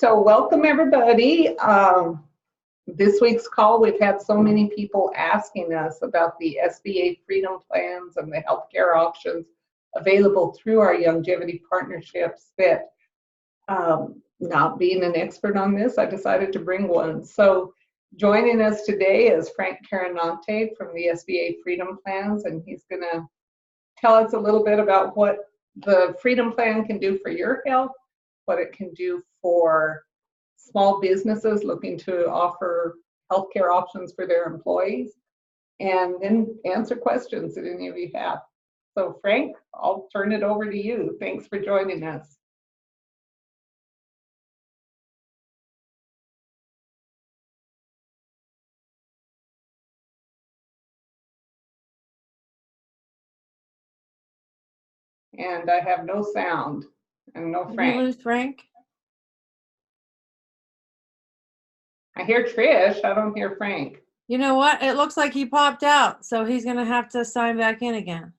So welcome everybody. This week's call, we've had so many people asking us about the SBA Freedom Plans and the healthcare options available through our longevity partnerships that, not being an expert on this, I decided to bring one. So joining us today is Frank Carranante from the SBA Freedom Plans, and he's going to tell us a little bit about what the Freedom Plan can do for your health, what it can do for small businesses looking to offer healthcare options for their employees, and then answer questions that any of you have. So Frank, I'll turn it over to you. Thanks for joining us. And I have no sound and no Frank. Did we lose Frank? I hear Trish, I don't hear Frank. You know what? It looks like he popped out, so he's going to have to sign back in again.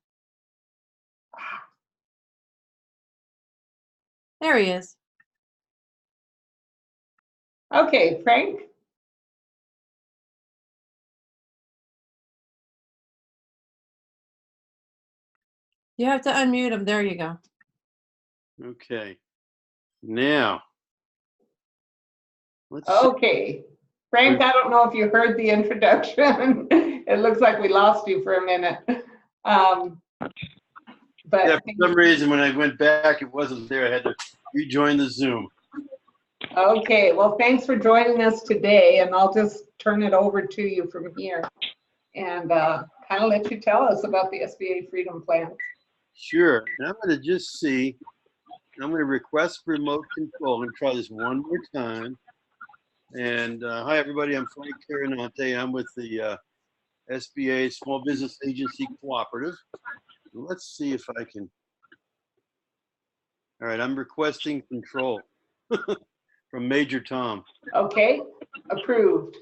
There he is. Okay, Frank. You have to unmute him. There you go. Okay. Now, Okay. Frank, I don't know if you heard the introduction. It looks like we lost you for a minute. But yeah, for some reason, when I went back, it wasn't there. I had to rejoin the Zoom. Okay, well, thanks for joining us today, and I'll just turn it over to you from here and kind of let you tell us about the SBA Freedom Plan. Sure. And I'm going to just see. I'm going to request remote control. I'm going to try this one more time. And hi, everybody. I'm Frank Carranante. I'm with the SBA Small Business Agency Cooperative. Let's see if I can. All right, I'm requesting control from Major Tom. Okay, approved.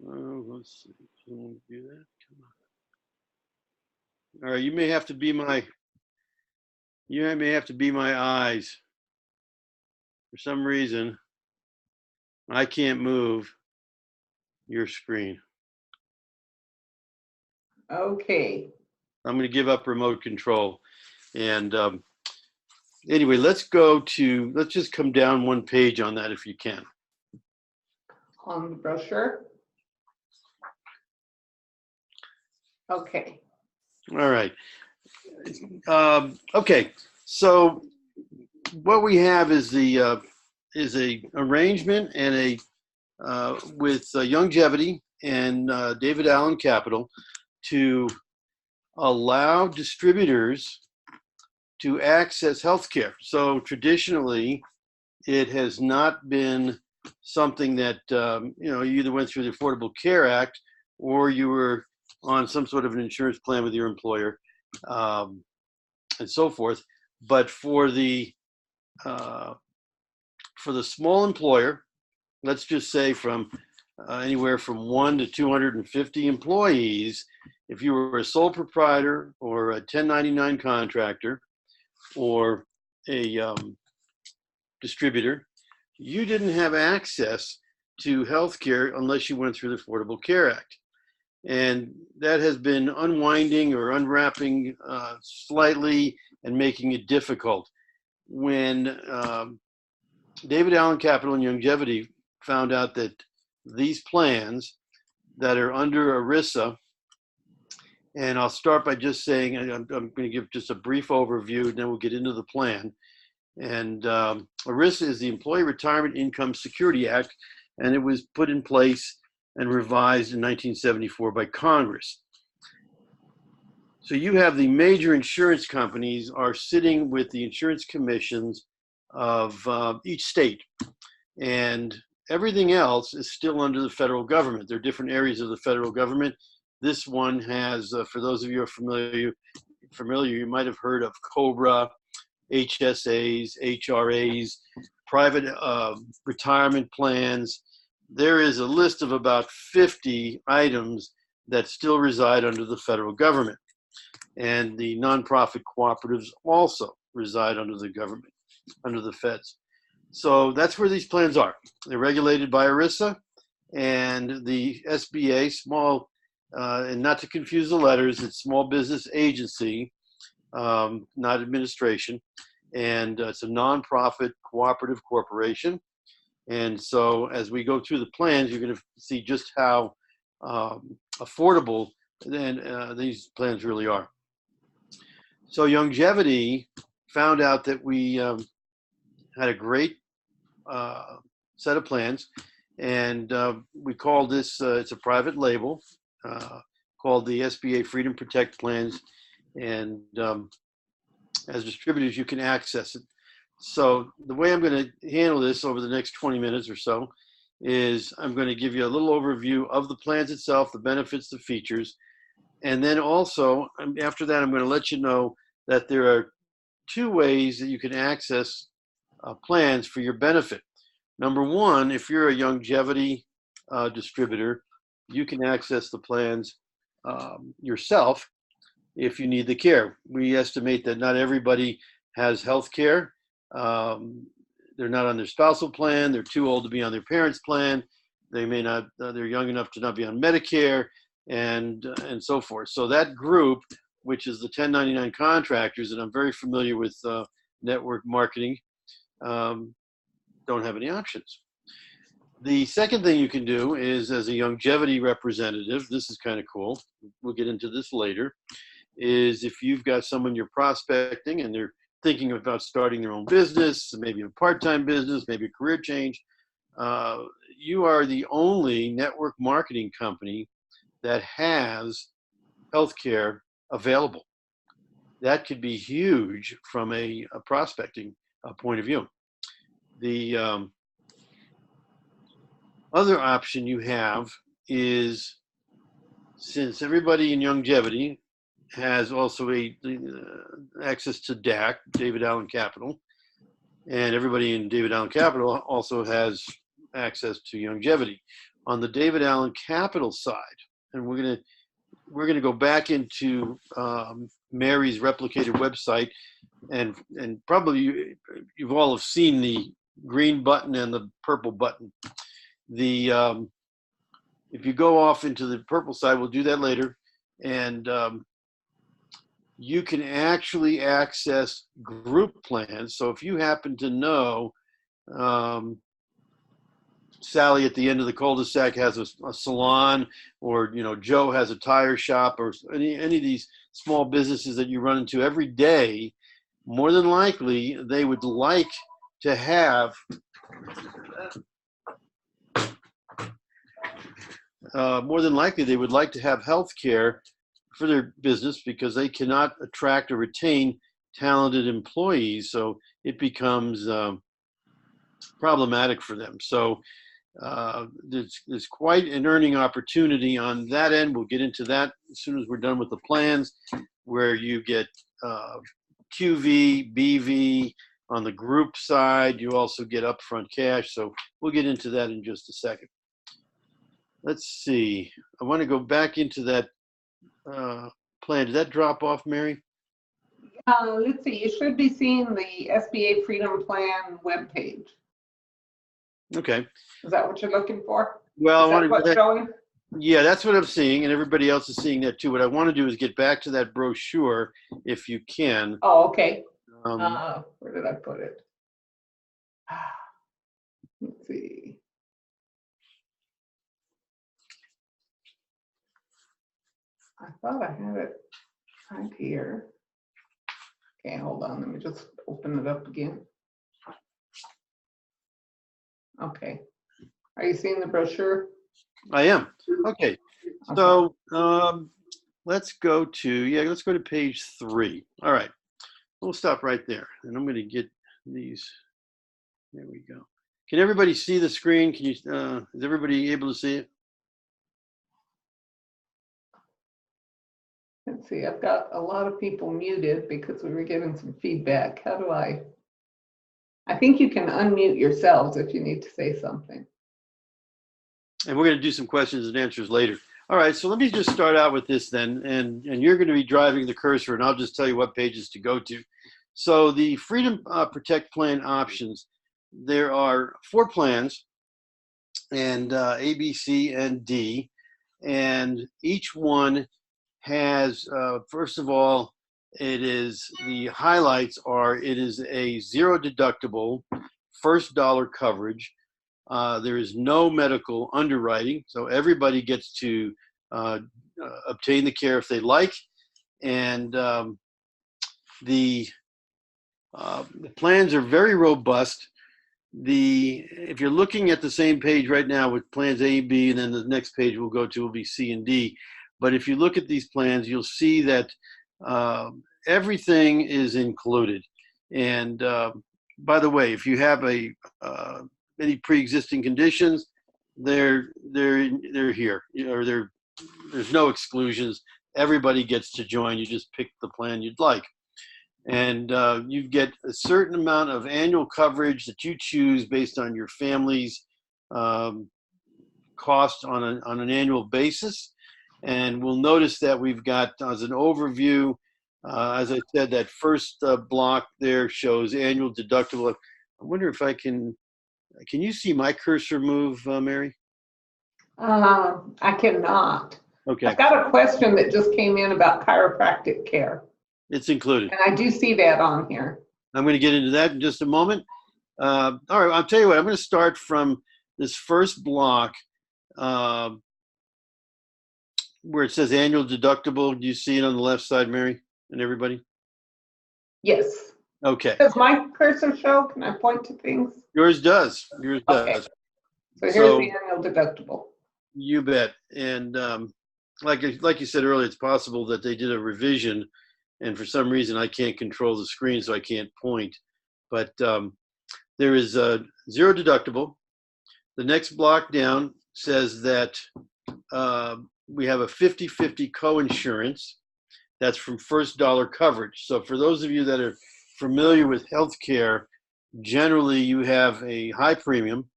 Let's see. Can we do that? Come on. All right, you may have to be my. You may have to be my eyes. For some reason, I can't move your screen. Okay. I'm going to give up remote control. And anyway, let's just come down one page on that if you can. On the brochure? Okay. All right. Okay. So what we have is a arrangement and with longevity and David Allen Capital to allow distributors to access healthcare. So traditionally, it has not been something that you either went through the Affordable Care Act or you were on some sort of an insurance plan with your employer, and so forth. But for the small employer, let's just say from anywhere from 1 to 250 employees, if you were a sole proprietor or a 1099 contractor or a distributor, you didn't have access to healthcare unless you went through the Affordable Care Act. And that has been unwinding or unwrapping slightly and making it difficult. When David Allen Capital and Longevity found out that these plans that are under ERISA, and I'll start by just saying, I'm going to give just a brief overview, and then we'll get into the plan. And ERISA is the Employee Retirement Income Security Act, and it was put in place and revised in 1974 by Congress. So you have the major insurance companies are sitting with the insurance commissions of each state, and everything else is still under the federal government. There are different areas of the federal government. This one has, for those of you who are familiar, you might have heard of COBRA, HSAs, HRAs, private retirement plans. There is a list of about 50 items that still reside under the federal government. And the nonprofit cooperatives also reside under the government, under the feds. So that's where these plans are. They're regulated by ERISA and the SBA, small, and not to confuse the letters, it's Small Business Agency, not administration. And it's a nonprofit cooperative corporation. And so as we go through the plans, you're going to see just how affordable then these plans really are. So Longevity found out that we had a great set of plans, and we called this, it's a private label, called the SBA Freedom Protect Plans, and as distributors you can access it. So the way I'm going to handle this over the next 20 minutes or so is I'm going to give you a little overview of the plans itself, the benefits, the features, and then also after that I'm going to let you know that there are two ways that you can access plans for your benefit. Number one, if you're a longevity distributor, you can access the plans yourself if you need the care. We estimate that not everybody has health care. They're not on their spousal plan. They're too old to be on their parents' plan. They may not, they're young enough to not be on Medicare, and so forth. So that group, which is the 1099 contractors, and I'm very familiar with network marketing, don't have any options. The second thing you can do is, as a longevity representative, this is kind of cool, we'll get into this later, is if you've got someone you're prospecting and they're thinking about starting their own business, maybe a part-time business, maybe a career change, you are the only network marketing company that has healthcare available. That could be huge from a prospecting point of view. The other option you have is, since everybody in longevity has also access to DAC, David Allen Capital, and everybody in David Allen Capital also has access to longevity. On the David Allen Capital side, and we're gonna go back into Mary's replicated website, and probably you've all have seen the green button and the purple button. The if you go off into the purple side, we'll do that later, and you can actually access group plans. So if you happen to know Sally at the end of the cul-de-sac has a salon, or Joe has a tire shop, or any of these small businesses that you run into every day, more than likely they would like to have health care for their business, because they cannot attract or retain talented employees. So it becomes problematic for them. So there's quite an earning opportunity on that end. We'll get into that as soon as we're done with the plans, where you get QV, BV. On the group side, you also get upfront cash. So we'll get into that in just a second. Let's see. I want to go back into that plan. Did that drop off, Mary? Let's see. You should be seeing the SBA Freedom Plan webpage. Okay. Is that what you're looking for? Well, Is that what's showing? Yeah, that's what I'm seeing, and everybody else is seeing that too. What I want to do is get back to that brochure, if you can. Oh, okay. Where did I put it? Let's see. I thought I had it right here. Okay, hold on. Let me just open it up again. Okay. Are you seeing the brochure? I am. Okay. So let's go to page 3. All right. We'll stop right there, and I'm going to get these. There we go. Can everybody see the screen? Can you? Is everybody able to see it? Let's see. I've got a lot of people muted because we were getting some feedback. How do I think you can unmute yourselves if you need to say something. And we're going to do some questions and answers later. All right, so let me just start out with this then, and you're going to be driving the cursor, and I'll just tell you what pages to go to. So the Freedom Protect Plan options, there are 4 plans, and A, B, C, and D, and each one has, first of all, the highlights are, it is a 0 deductible, first dollar coverage. There is no medical underwriting, so everybody gets to obtain the care if they like. And the plans are very robust. If you're looking at the same page right now with plans A, B, and then the next page we'll go to will be C and D. But if you look at these plans, you'll see that everything is included. And by the way, if you have any pre-existing conditions, they're here, or there's no exclusions. Everybody gets to join. You just pick the plan you'd like, and you get a certain amount of annual coverage that you choose based on your family's cost on an annual basis. And we'll notice that we've got, as an overview, as I said, that first block there shows annual deductible. I wonder if I can you see my cursor move, Mary? I cannot. Okay. I've got a question that just came in about chiropractic care. It's included. And I do see that on here. I'm going to get into that in just a moment. All right, I'll tell you what, I'm going to start from this first block where it says annual deductible. Do you see it on the left side, Mary, and everybody? Yes. Okay. Does my cursor show? Can I point to things? Yours does. Yours Okay. does. So here's So, the annual deductible. You bet. And like you said earlier, it's possible that they did a revision, and for some reason I can't control the screen, so I can't point. But there is a 0 deductible. The next block down says that we have a 50-50 co-insurance. That's from first dollar coverage. So for those of you that are familiar with healthcare, generally you have a high premium.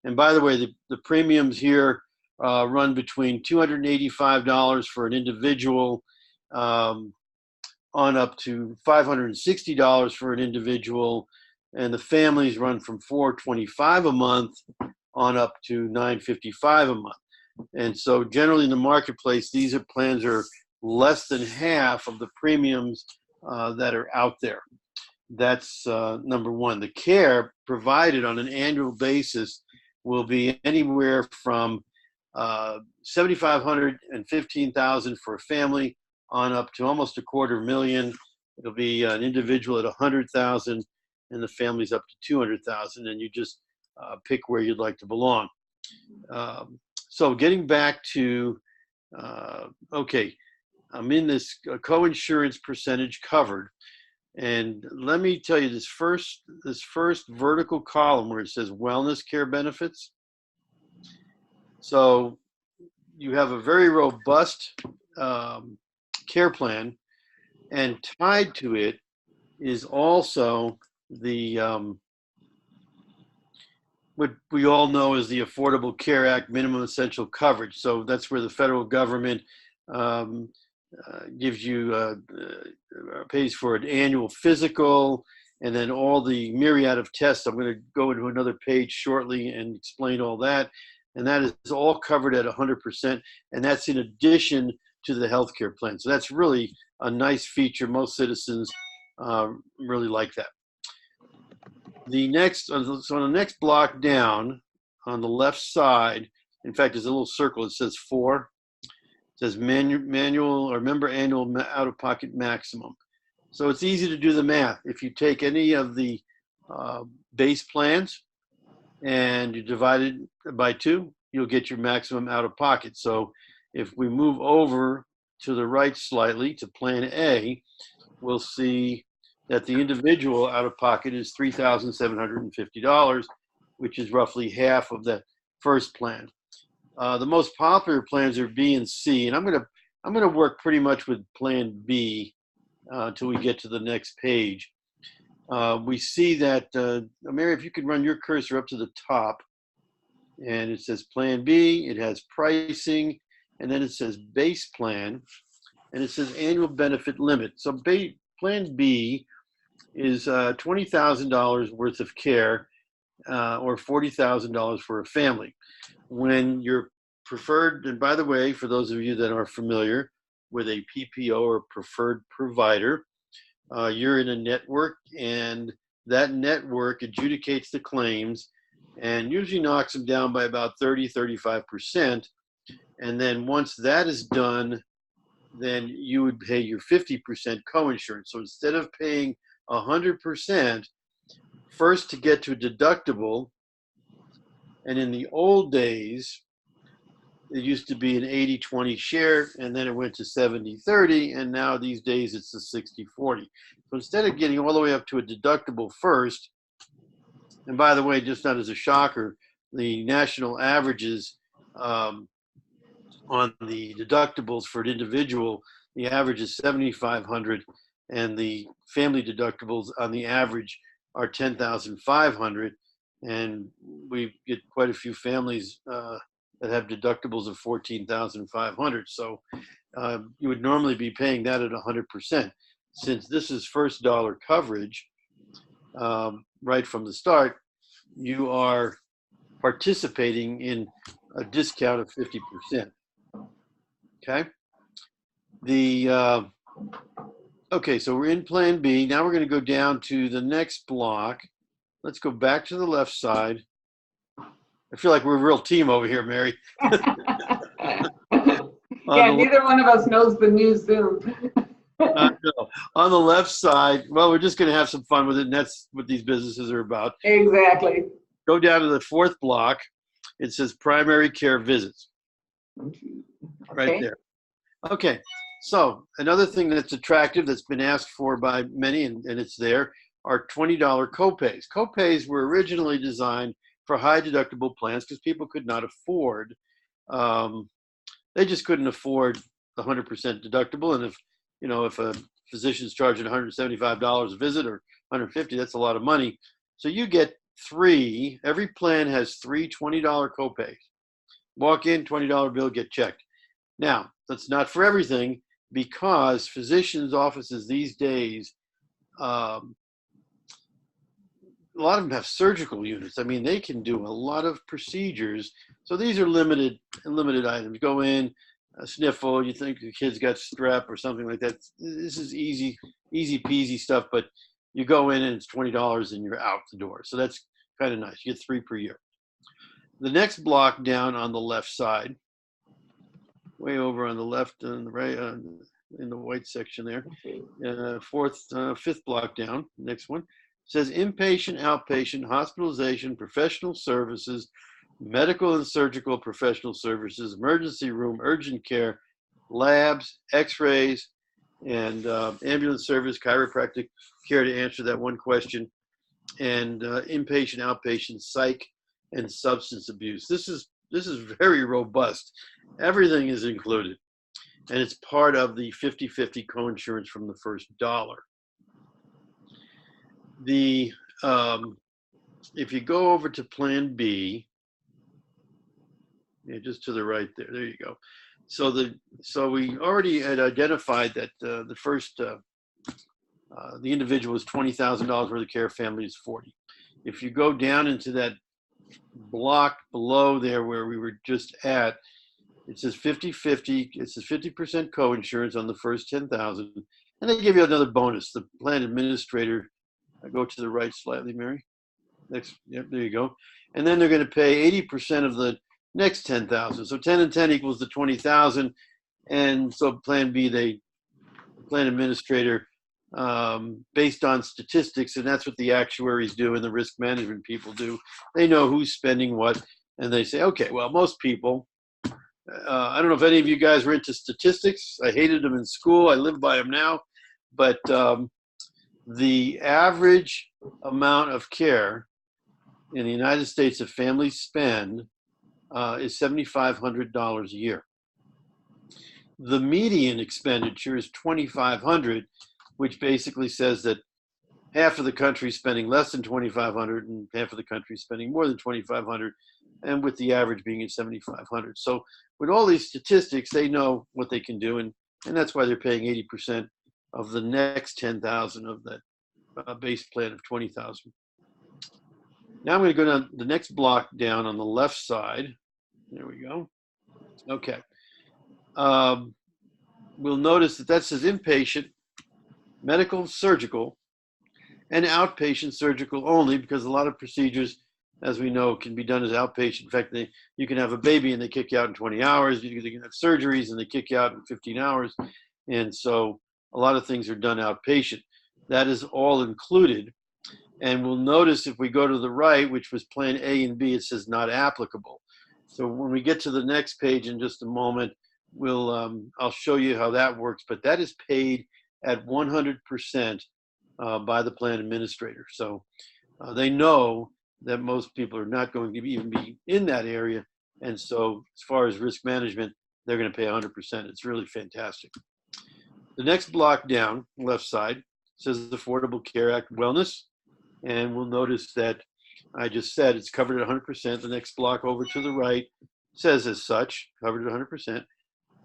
And by the way, the premiums here run between $285 for an individual on up to $560 for an individual, and the families run from $425 a month on up to $955 a month. And so generally in the marketplace, these plans are less than half of the premiums that are out there. That's number one. The care provided on an annual basis will be anywhere from $7,500 and $15,000 for a family on up to almost $250,000. It'll be an individual at $100,000, and the family's up to $200,000, and you just pick where you'd like to belong. So getting back to, okay, I'm in this co-insurance percentage covered. And let me tell you, this first vertical column where it says wellness care benefits. So you have a very robust care plan, and tied to it is also the what we all know as the Affordable Care Act minimum essential coverage. So that's where the federal government gives you pays for an annual physical, and then all the myriad of tests. I'm going to go into another page shortly and explain all that. And that is all covered at 100%, and that's in addition to the healthcare plan. So that's really a nice feature. Most citizens really like that. The next, so on the next block down on the left side, in fact, there's a little circle. It says 4. It says manual or member annual out-of-pocket maximum. So it's easy to do the math. If you take any of the base plans and you divide it by 2, you'll get your maximum out-of-pocket. So if we move over to the right slightly to Plan A, we'll see that the individual out-of-pocket is $3,750, which is roughly half of the first plan. The most popular plans are B and C, and I'm gonna work pretty much with Plan B until we get to the next page. We see that, Mary, if you could run your cursor up to the top, and it says Plan B. It has pricing, and then it says base plan, and it says annual benefit limit. So Plan B is $20,000 worth of care, or $40,000 for a family. When your preferred, and by the way, for those of you that are familiar with a PPO or preferred provider, you're in a network, and that network adjudicates the claims and usually knocks them down by about 30-35%. And then once that is done, then you would pay your 50% coinsurance. So instead of paying 100%, first to get to a deductible, and in the old days, it used to be an 80-20 share, and then it went to 70-30, and now these days it's a 60-40. So instead of getting all the way up to a deductible first, and by the way, just not as a shocker, the national averages on the deductibles for an individual, the average is $7,500, and the family deductibles on the average are $10,500, and we get quite a few families that have deductibles of $14,500. So you would normally be paying that at 100%. Since this is first dollar coverage, right from the start, you are participating in a discount of 50%. Okay. Okay, so we're in Plan B. Now we're going to go down to the next block. Let's go back to the left side. I feel like we're a real team over here, Mary. Yeah, neither one of us knows the new Zoom. On the left side, well, we're just going to have some fun with it, and that's what these businesses are about. Exactly. Go down to the fourth block. It says primary care visits. Right there. Okay, so another thing that's attractive that's been asked for by many, and it's there, are $20 copays. Copays were originally designed for high deductible plans because people could not afford, they just couldn't afford the 100% deductible. And if a physician's charging $175 a visit or $150, that's a lot of money. So you get three, every plan has three $20 copays. Walk in, $20 bill, get checked. Now, that's not for everything, because physicians' offices these days, a lot of them have surgical units. I mean, they can do a lot of procedures. So these are limited items. Go in, a sniffle, you think the kid's got strep or something like that. This is easy peasy stuff, but you go in and it's $20 and you're out the door. So that's kind of nice. You get 3 per year. The next block down on the left side, way over on the left and the right, in the white section there, fifth block down, next one, says inpatient, outpatient, hospitalization, professional services, medical and surgical professional services, emergency room, urgent care, labs, x-rays, and ambulance service, chiropractic care, to answer that one question, and inpatient, outpatient, psych, and substance abuse. This is very robust. Everything is included, and it's part of the 50-50 coinsurance from the first dollar. If you go over to Plan B, yeah, just to the right there. There you go. So we already had identified that the first the individual is $20,000 worth of care, family is 40. If you go down into that block below there where we were just at, it says 50-50. It says 50% coinsurance on the first 10,000, and they give you another bonus. The plan administrator. Go to the right slightly, Mary. Next, yep, there you go. And then they're going to pay 80% of the next 10,000. So 10 and 10 equals the 20,000. And so Plan B, plan administrator, based on statistics, and that's what the actuaries do and the risk management people do. They know who's spending what, and they say, okay, well, most people, I don't know if any of you guys were into statistics. I hated them in school. I live by them now. But the average amount of care in the United States that families spend is $7,500 a year. The median expenditure is $2,500, which basically says that half of the country is spending less than $2,500 and half of the country is spending more than $2,500. and with the average being at 7,500. So with all these statistics, they know what they can do, and that's why they're paying 80% of the next 10,000 of that base plan of 20,000. Now I'm going to go down the next block down on the left side. There we go. Okay. We'll notice that says inpatient, medical, surgical, and outpatient surgical only, because a lot of procedures, as we know, can be done as outpatient. In fact, you can have a baby and they kick you out in 20 hours. You can have surgeries and they kick you out in 15 hours. And so a lot of things are done outpatient. That is all included. And we'll notice if we go to the right, which was plan A and B, it says not applicable. So when we get to the next page in just a moment, I'll show you how that works. But that is paid at 100% by the plan administrator. So they know that most people are not going to even be in that area. And so as far as risk management, they're going to pay 100%. It's really fantastic. The next block down, left side, says Affordable Care Act Wellness. And we'll notice that I just said it's covered at 100%. The next block over to the right says as such, covered at 100%.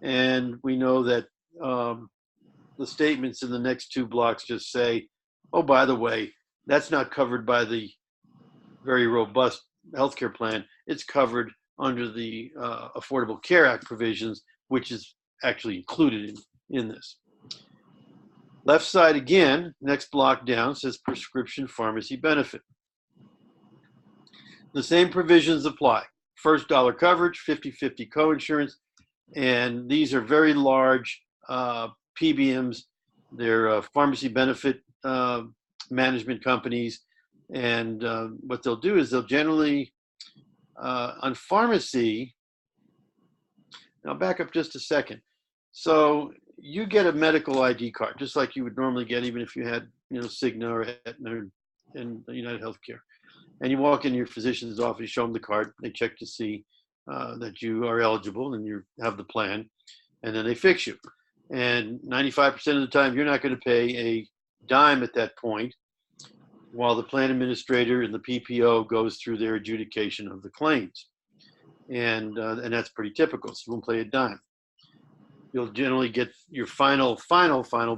And we know that the statements in the next two blocks just say, oh, by the way, that's not covered by the very robust healthcare plan. It's covered under the Affordable Care Act provisions, which is actually included in this. Left side again, next block down, says prescription pharmacy benefit. The same provisions apply. First dollar coverage, 50-50 coinsurance, and these are very large PBMs. They're pharmacy benefit management companies, and what they'll do is they'll generally, on pharmacy, now back up just a second. So you get a medical ID card, just like you would normally get, even if you had, Cigna or Aetna and United Healthcare. And you walk in your physician's office, you show them the card, they check to see that you are eligible and you have the plan, and then they fix you. And 95% of the time, you're not going to pay a dime at that point, while the plan administrator and the PPO goes through their adjudication of the claims. And that's pretty typical, so you won't pay a dime. You'll generally get your final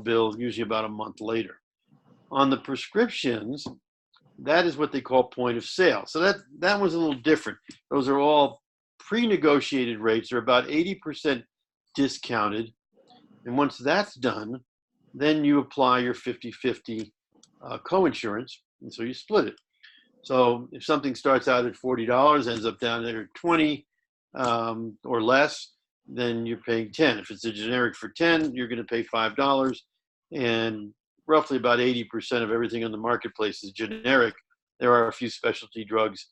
bill usually about a month later. On the prescriptions, that is what they call point of sale. So that was a little different. Those are all pre-negotiated rates. They're about 80% discounted. And once that's done, then you apply your 50-50 coinsurance, and so you split it. So if something starts out at $40, ends up down there at $20 or less, then you're paying $10. If it's a generic for $10, you're going to pay $5. And roughly about 80% of everything on the marketplace is generic. There are a few specialty drugs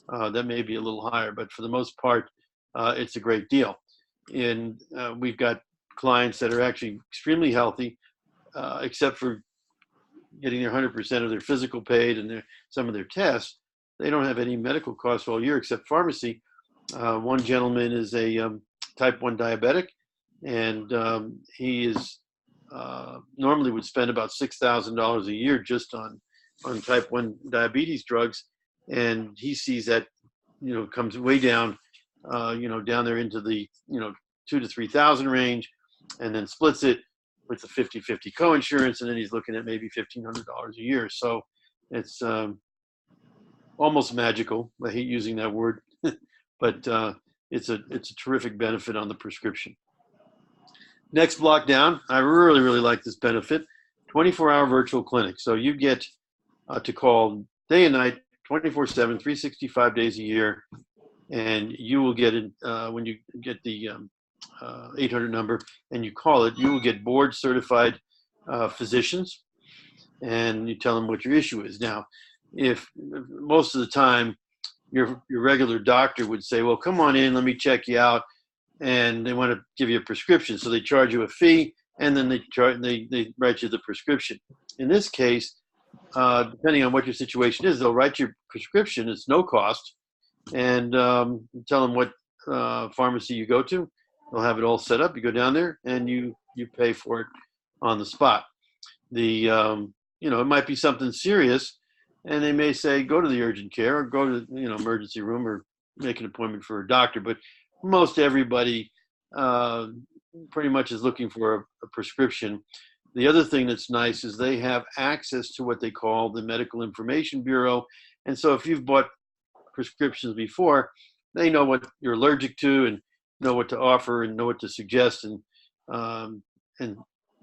that may be a little higher, but for the most part, it's a great deal. And we've got clients that are actually extremely healthy, except for getting their 100% of their physical paid and some of their tests. They don't have any medical costs all year except pharmacy. One gentleman is a type 1 diabetic, and he is normally would spend about $6,000 a year just on type 1 diabetes drugs, and he sees that comes way down down there into the $2,000 to $3,000 range, and then splits it with the 50-50 coinsurance, and then he's looking at maybe $1,500 a year. So it's almost magical. I hate using that word, but it's a terrific benefit on the prescription. Next block down, I really, really like this benefit, 24-hour virtual clinic. So you get to call day and night, 24/7, 365 days a year, and you will get it when you get the 800 number and you call it, you will get board certified physicians, and you tell them what your issue is. Now, if most of the time your regular doctor would say, well, come on in, let me check you out, and they want to give you a prescription, so they charge you a fee, and then they write you the prescription. In this case, depending on what your situation is, they'll write your prescription. It's no cost, and tell them what pharmacy you go to. They'll have it all set up. You go down there and you pay for it on the spot. It might be something serious, and they may say go to the urgent care or go to emergency room or make an appointment for a doctor, but most everybody pretty much is looking for a prescription. The other thing that's nice is they have access to what they call the Medical Information Bureau. And so if you've bought prescriptions before, they know what you're allergic to and know what to offer and know what to suggest, and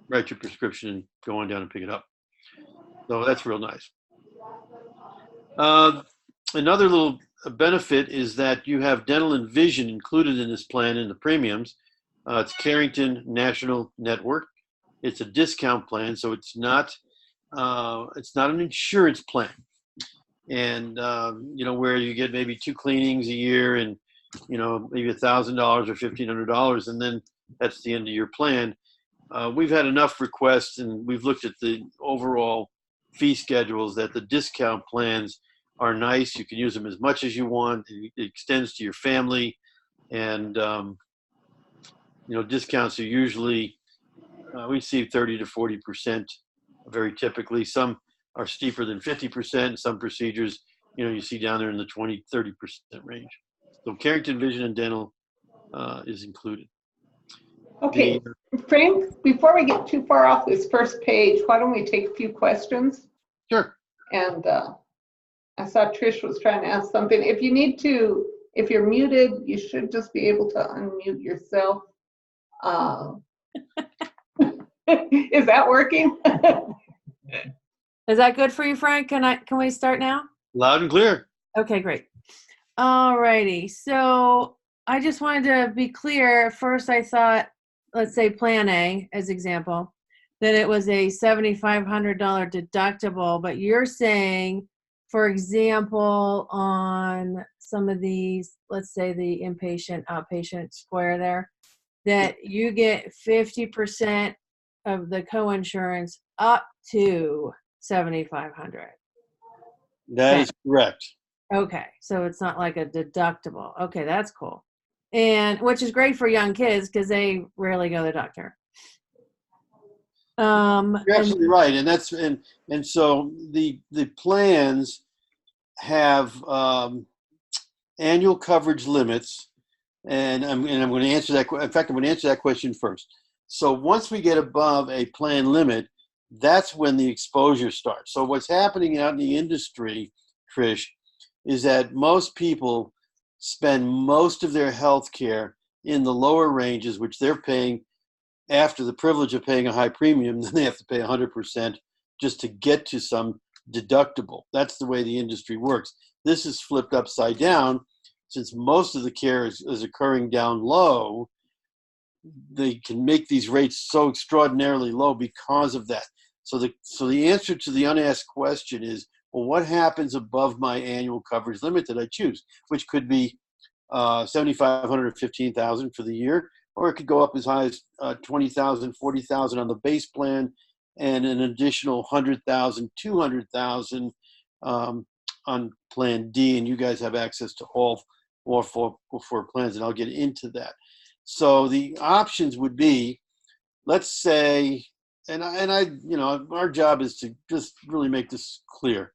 write your prescription and go on down and pick it up. So that's real nice. Another little benefit is that you have dental and vision included in this plan in the premiums. It's Carrington National Network. It's a discount plan, so it's not an insurance plan. And where you get maybe 2 cleanings a year and maybe $1,000 or $1,500, and then that's the end of your plan. We've had enough requests, and we've looked at the overall fee schedules, that the discount plans are nice. You can use them as much as you want. It extends to your family, and discounts are usually we see 30 to 40% very typically. Some are steeper than 50%. Some procedures, you see down there in the 20, 30% range. So Carrington Vision and Dental is included. Okay, Frank, before we get too far off this first page, why don't we take a few questions? Sure. And I saw Trish was trying to ask something. If you're muted, you should just be able to unmute yourself. Is that working? Is that good for you, Frank? Can we start now? Loud and clear. Okay, great. All righty. So I just wanted to be clear. At first, I thought, let's say Plan A as example, that it was a $7,500 deductible, but you're saying, for example, on some of these, let's say the inpatient, outpatient square there, that you get 50% of the coinsurance up to $7,500. That is correct. Okay, so it's not like a deductible. Okay, that's cool. And which is great for young kids because they rarely go to the doctor. You're absolutely right, and so the plans have annual coverage limits, and I'm going to answer that. In fact, I'm going to answer that question first. So once we get above a plan limit, that's when the exposure starts. So what's happening out in the industry, Trish, is that most people spend most of their health care in the lower ranges, which they're paying after the privilege of paying a high premium. Then they have to pay 100% just to get to some deductible. That's the way the industry works. This is flipped upside down. Since most of the care is occurring down low, they can make these rates so extraordinarily low because of that. So the answer to the unasked question is, well, what happens above my annual coverage limit that I choose, which could be $7,500 or $15,000 for the year, or it could go up as high as $20,000, $40,000 on the base plan, and an additional $100,000, $200,000 on Plan D. And you guys have access to all four plans, and I'll get into that. So the options would be, let's say, and our job is to just really make this clear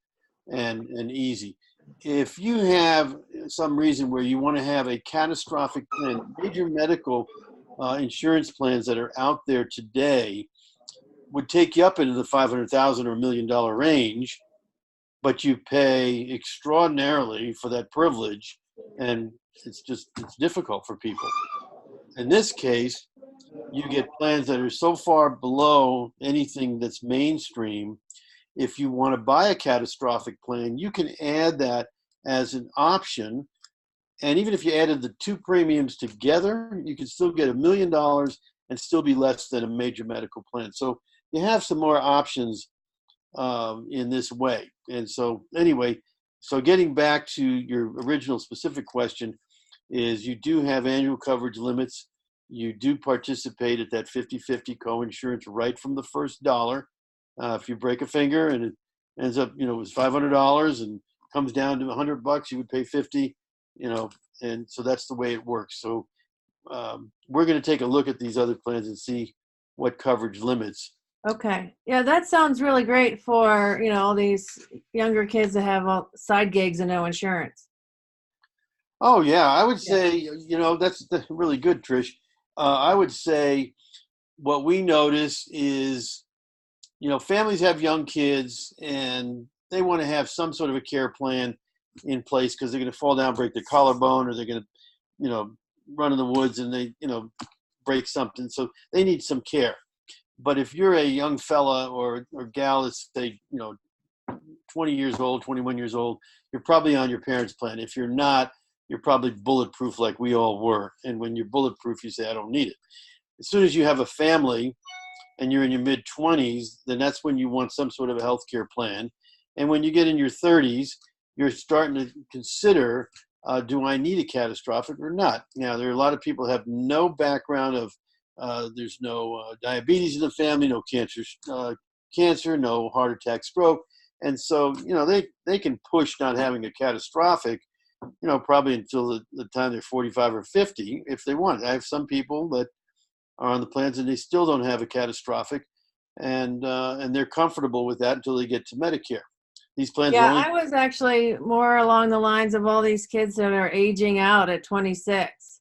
and easy. If you have some reason where you want to have a catastrophic plan, major medical insurance plans that are out there today would take you up into the $500,000 or $1 million range, but you pay extraordinarily for that privilege, and it's difficult for people. In this case, you get plans that are so far below anything that's mainstream. If you want to buy a catastrophic plan, you can add that as an option. And even if you added the two premiums together, you can still get $1 million and still be less than a major medical plan. So you have some more options in this way. And so anyway, so getting back to your original specific question is, you do have annual coverage limits. You do participate at that 50-50 coinsurance right from the first dollar. If you break a finger and it ends up, it was $500 and comes down to $100, you would pay $50, and so that's the way it works. So we're going to take a look at these other plans and see what coverage limits. Okay. Yeah, that sounds really great for, all these younger kids that have all side gigs and no insurance. Oh, yeah. I would Yeah. say, that's really good, Trish. I would say what we notice is, families have young kids and they want to have some sort of a care plan in place because they're going to fall down, break their collarbone, or they're going to, run in the woods and they, break something. So they need some care. But if you're a young fella or gal that's, say, 20 years old, 21 years old, you're probably on your parents' plan. If you're not, you're probably bulletproof like we all were. And when you're bulletproof, you say, I don't need it. As soon as you have a family and you're in your mid-20s, then that's when you want some sort of a healthcare plan. And when you get in your 30s, you're starting to consider, do I need a catastrophic or not? Now, there are a lot of people who have no background of, there's no diabetes in the family, no cancer, no heart attack, stroke. And so, they can push not having a catastrophic, probably until the time they're 45 or 50, if they want it. I have some people that are on the plans and they still don't have a catastrophic, and they're comfortable with that until they get to Medicare. These plans Yeah, only. I was actually more along the lines of all these kids that are aging out at 26.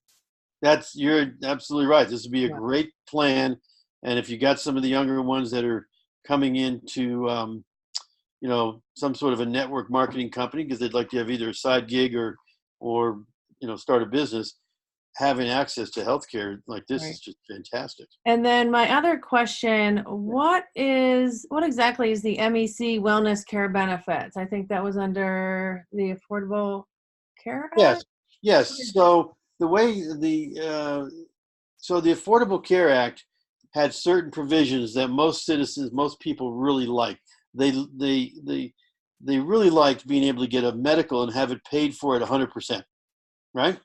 You're absolutely right. This would be a Yeah. great plan, and if you got some of the younger ones that are coming into, some sort of a network marketing company because they'd like to have either a side gig or start a business, having access to healthcare like this Right. is just fantastic. And then my other question, what exactly is the MEC Wellness Care Benefits? I think that was under the Affordable Care Act? Yes. So the way the Affordable Care Act had certain provisions that most people really like. They really liked being able to get a medical and have it paid for at 100%, right?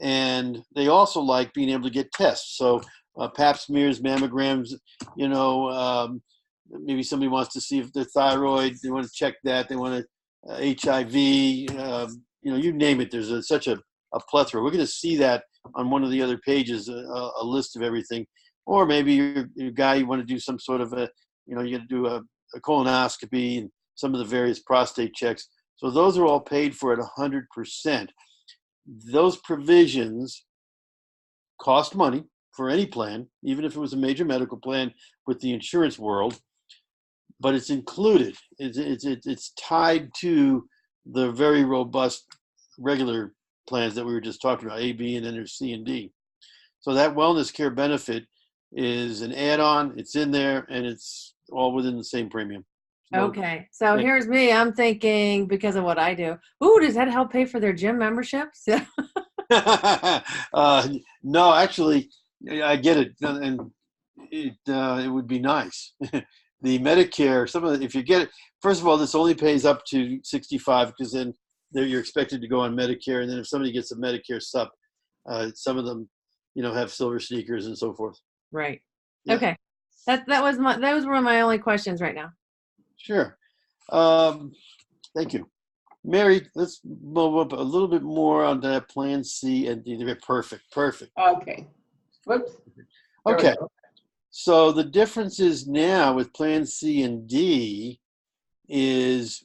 And they also like being able to get tests. So pap smears, mammograms, maybe somebody wants to see if their thyroid, they want to check that, they want to HIV, you name it. There's such a plethora. We're going to see that on one of the other pages, a list of everything. Or maybe you're a guy, you want to do some sort of you're going to do a colonoscopy and some of the various prostate checks. So those are all paid for at 100%. Those provisions cost money for any plan, even if it was a major medical plan with the insurance world, but it's included. It's tied to the very robust regular plans that we were just talking about, A, B, and then there's C and D. So that wellness care benefit is an add-on. It's in there, and it's all within the same premium. Okay, so here's me. I'm thinking, because of what I do, does that help pay for their gym memberships? No, actually, I get it, and it would be nice. The Medicare, if you get it, first of all, this only pays up to 65 because then you're expected to go on Medicare, and then if somebody gets a Medicare sup, some of them, have silver sneakers and so forth. Right. Yeah. Okay. Those were my only questions right now. Sure. Thank you. Mary, let's move up a little bit more on that Plan C and D. Perfect. Okay. Whoops. There we Okay. go. So the differences now with Plan C and D is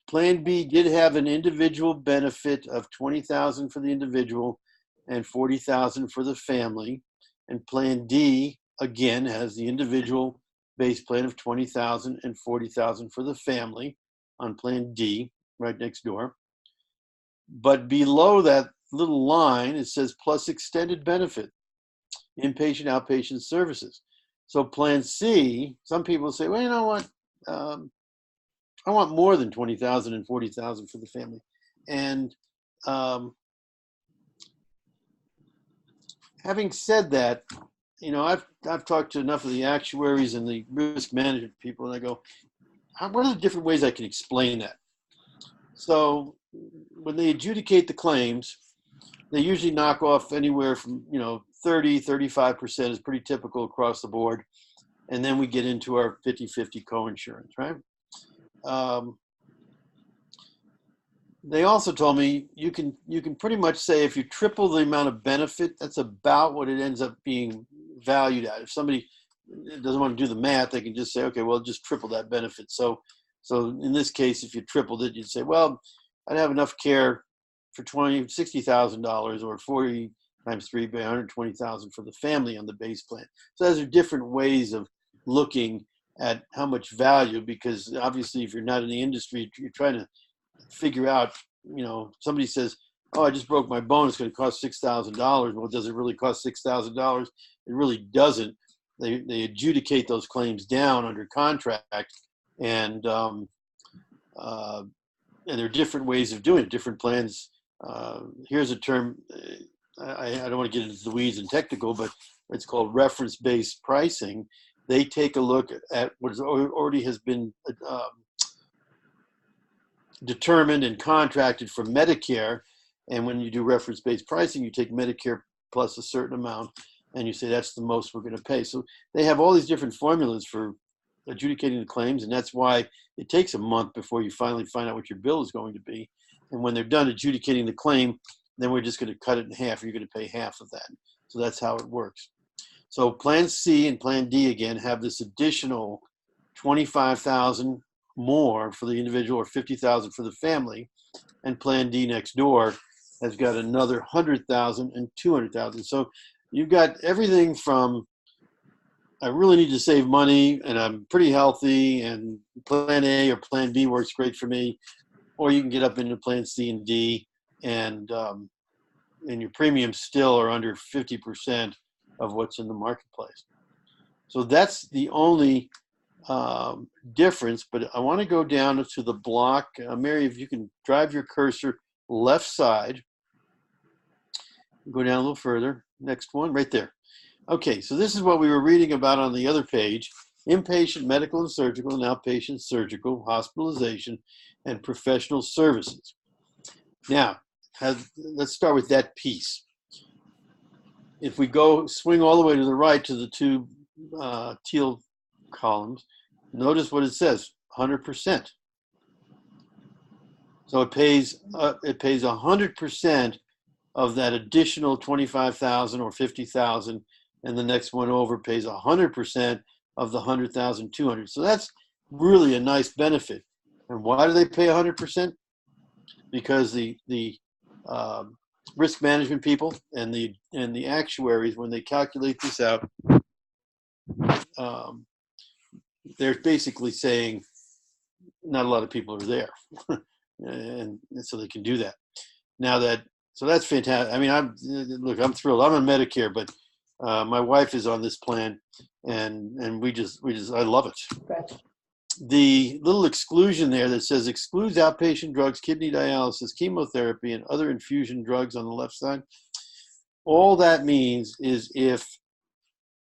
Plan B did have an individual benefit of $20,000 for the individual and $40,000 for the family. And Plan D, again, has the individual base plan of $20,000 and $40,000 for the family on Plan D, right next door. But below that little line, it says plus extended benefit, inpatient, outpatient services. So Plan C, some people say, well, you know what? I want more than $20,000 and $40,000 for the family. And having said that, I've talked to enough of the actuaries and the risk management people, and I go, what are the different ways I can explain that? So when they adjudicate the claims, they usually knock off anywhere from 30, 35% is pretty typical across the board, and then we get into our 50-50 co-insurance, right? They also told me you can pretty much say if you triple the amount of benefit, that's about what it ends up being valued at. If somebody doesn't want to do the math, they can just say, okay, well, just triple that benefit. So in this case, if you tripled it, you'd say, well, I'd have enough care for $60,000, or 40 times 3 by 120,000 for the family on the base plan. So those are different ways of looking at how much value, because obviously if you're not in the industry, you're trying to figure out, somebody says, oh, I just broke my bone, it's going to cost $6,000. Well, does it really cost $6,000? It really doesn't. They adjudicate those claims down under contract, and there are different ways of doing it, different plans. Here's a term, I don't want to get into the weeds and technical, but it's called reference-based pricing. They take a look at what already has been determined and contracted for Medicare. And when you do reference-based pricing, you take Medicare plus a certain amount, and you say that's the most we're going to pay. So they have all these different formulas for adjudicating the claims, and that's why it takes a month before you finally find out what your bill is going to be. And when they're done adjudicating the claim, then we're just going to cut it in half. You're going to pay half of that. So that's how it works. So Plan C and Plan D, again, have this additional $25,000 more for the individual, or $50,000 for the family. And Plan D next door has got another $100,000 and $200,000. So you've got everything from, I really need to save money and I'm pretty healthy, and Plan A or Plan B works great for me, or you can get up into Plan C and D, and your premiums still are under 50% of what's in the marketplace. So that's the only difference. But I want to go down to the block. Mary, if you can drive your cursor left side, go down a little further. Next one, right there. Okay, so this is what we were reading about on the other page: inpatient medical and surgical, and outpatient surgical, hospitalization, and professional services. Now, let's start with that piece. If we swing all the way to the right to the two teal columns, notice what it says: 100%. So it pays 100% of that additional 25,000 or 50,000, and the next one over pays 100% of the 100,000, 200. So that's really a nice benefit. And why do they pay 100%? Because the risk management people and the actuaries, when they calculate this out, they're basically saying not a lot of people are there, and so they can do that. So that's fantastic. I mean, I'm thrilled. I'm on Medicare, but my wife is on this plan, and I love it. Okay. The little exclusion there that says excludes outpatient drugs, kidney dialysis, chemotherapy, and other infusion drugs on the left side. All that means is if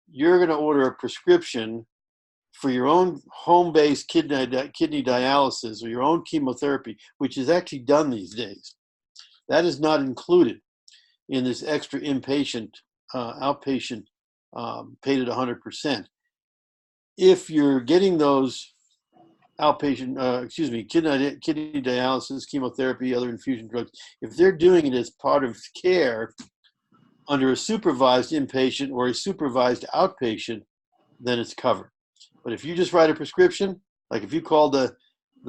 you're going to order a prescription for your own home-based kidney dialysis or your own chemotherapy, which is actually done these days, that is not included in this extra inpatient, outpatient paid at 100%. If you're getting those outpatient, kidney dialysis, chemotherapy, other infusion drugs, if they're doing it as part of care under a supervised inpatient or a supervised outpatient, then it's covered. But if you just write a prescription, like if you call the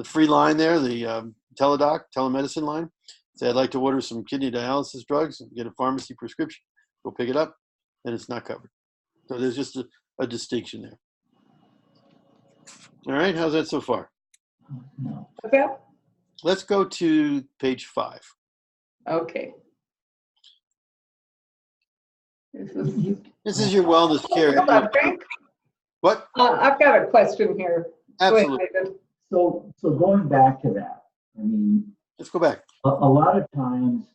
free line there, the telemedicine line, say, I'd like to order some kidney dialysis drugs, and get a pharmacy prescription, go pick it up, and it's not covered. So there's just a distinction there. All right, how's that so far? Okay. Let's go to page 5. Okay. This is your wellness care. Hold on, Frank. What? I've got a question here. Absolutely. Go ahead, David. So going back to that, I mean, Let's go back. a lot of times,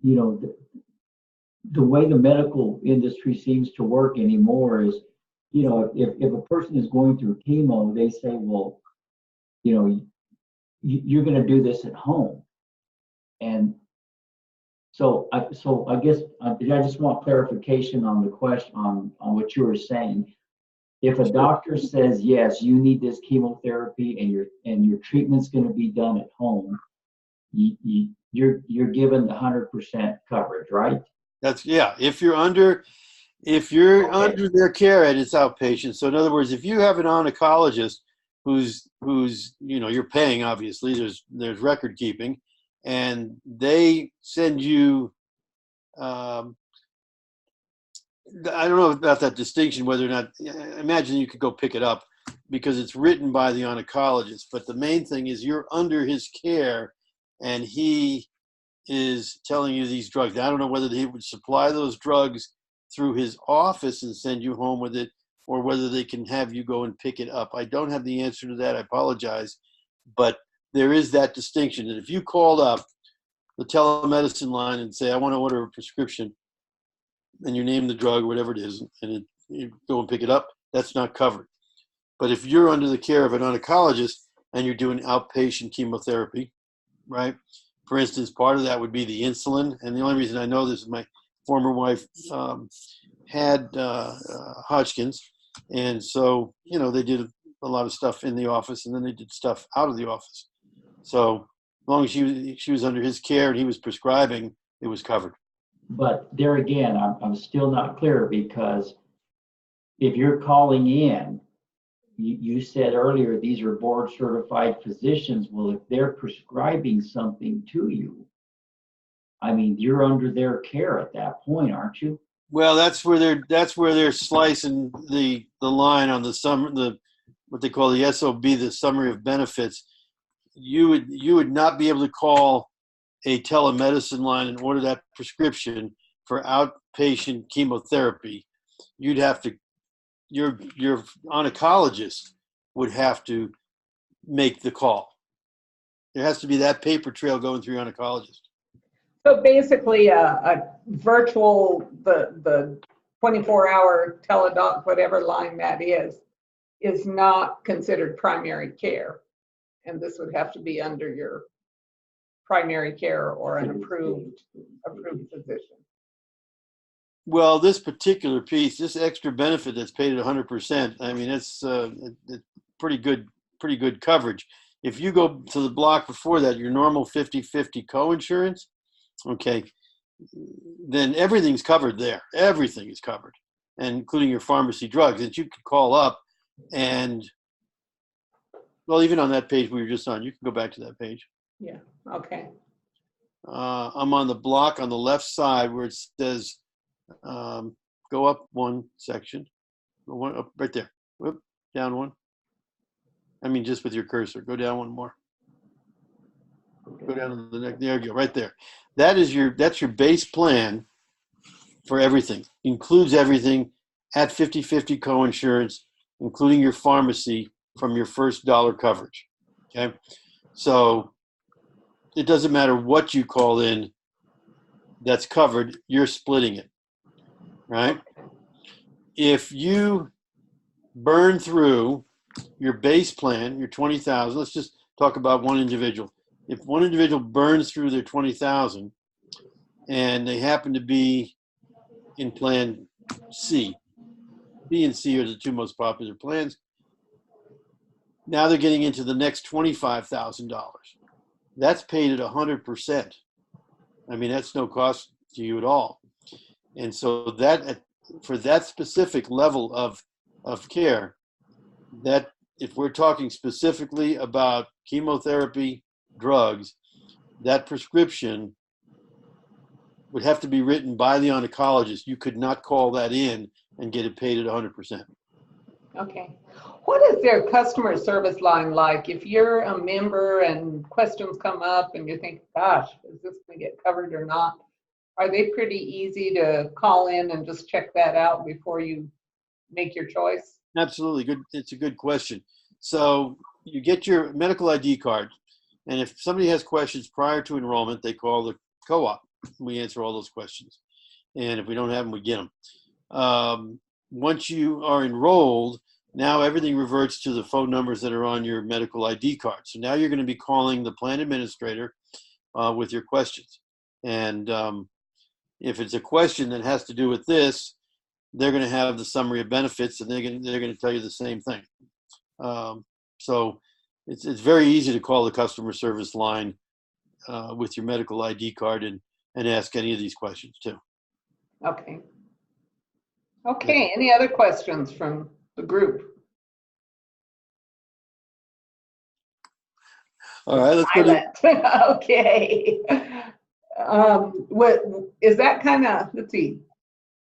the way the medical industry seems to work anymore is, if a person is going through chemo, they say, well, you're going to do this at home. And so I guess I just want clarification on the question, on what you were saying. If a doctor says, yes, you need this chemotherapy and your treatment's going to be done at home, you're given the 100% coverage, right? If you're under their care and it's outpatient. So in other words, if you have an oncologist who's you're paying, obviously there's record keeping, and they send you, I don't know about that distinction, whether or not, I imagine you could go pick it up because it's written by the oncologist, but the main thing is you're under his care and he is telling you these drugs. Now, I don't know whether he would supply those drugs through his office and send you home with it, or whether they can have you go and pick it up. I don't have the answer to that. I apologize. But there is that distinction. And if you called up the telemedicine line and say, I want to order a prescription, and you name the drug, whatever it is, and you go and pick it up, that's not covered. But if you're under the care of an oncologist and you're doing outpatient chemotherapy, right? For instance, part of that would be the insulin. And the only reason I know this is my former wife had Hodgkin's. And so, you know, they did a lot of stuff in the office, and then they did stuff out of the office. So as long as she was under his care and he was prescribing, it was covered. But there again, I'm still not clear, because if you're calling in, you said earlier these are board certified physicians. Well, if they're prescribing something to you, I mean, you're under their care at that point, aren't you? Well, that's where they're slicing the line on what they call the SOB, the summary of benefits. You would not be able to call a telemedicine line and order that prescription for outpatient chemotherapy. You'd have to, your oncologist would have to make the call. There has to be that paper trail going through your oncologist. So basically a virtual, the 24-hour teledoc, whatever line that is not considered primary care. And this would have to be under your primary care or an approved physician. Well, this particular piece, this extra benefit that's paid at 100%, I mean, it's pretty good coverage. If you go to the block before that, your normal 50-50 coinsurance, okay, then everything's covered there. Everything is covered, and including your pharmacy drugs. And you could call up and, well, even on that page we were just on, you can go back to that page. Yeah, okay. I'm on the block on the left side where it says, go up one section, go one up right there. Whoop, down one. I mean, just with your cursor, go down one more. Go down to the next. There you go, right there. That's your base plan for everything. Includes everything at 50-50 coinsurance, including your pharmacy from your first dollar coverage. Okay, so it doesn't matter what you call in that's covered. You're splitting it, right? If you burn through your base plan, your 20,000. Let's just talk about one individual. If one individual burns through their 20,000 and they happen to be in plan C, B and C are the two most popular plans. Now they're getting into the next $25,000. That's paid at 100%. I mean, that's no cost to you at all. And so that, for that specific level of care, that if we're talking specifically about chemotherapy drugs, that prescription would have to be written by the oncologist. You could not call that in and get it paid at 100%. Okay. What is their customer service line like? If you're a member and questions come up and you think, gosh, is this going to get covered or not? Are they pretty easy to call in and just check that out before you make your choice? Absolutely. Good. It's a good question. So you get your medical ID card. And if somebody has questions prior to enrollment, they call the co-op. We answer all those questions. And if we don't have them, we get them. Once you are enrolled, now everything reverts to the phone numbers that are on your medical ID card. So now you're going to be calling the plan administrator with your questions. And if it's a question that has to do with this, they're going to have the summary of benefits, and they're going to tell you the same thing. So it's very easy to call the customer service line with your medical ID card and ask any of these questions too. Okay. Okay, any other questions from the group? All right, let's go to, Silent. Okay. What is that kind of, let's see,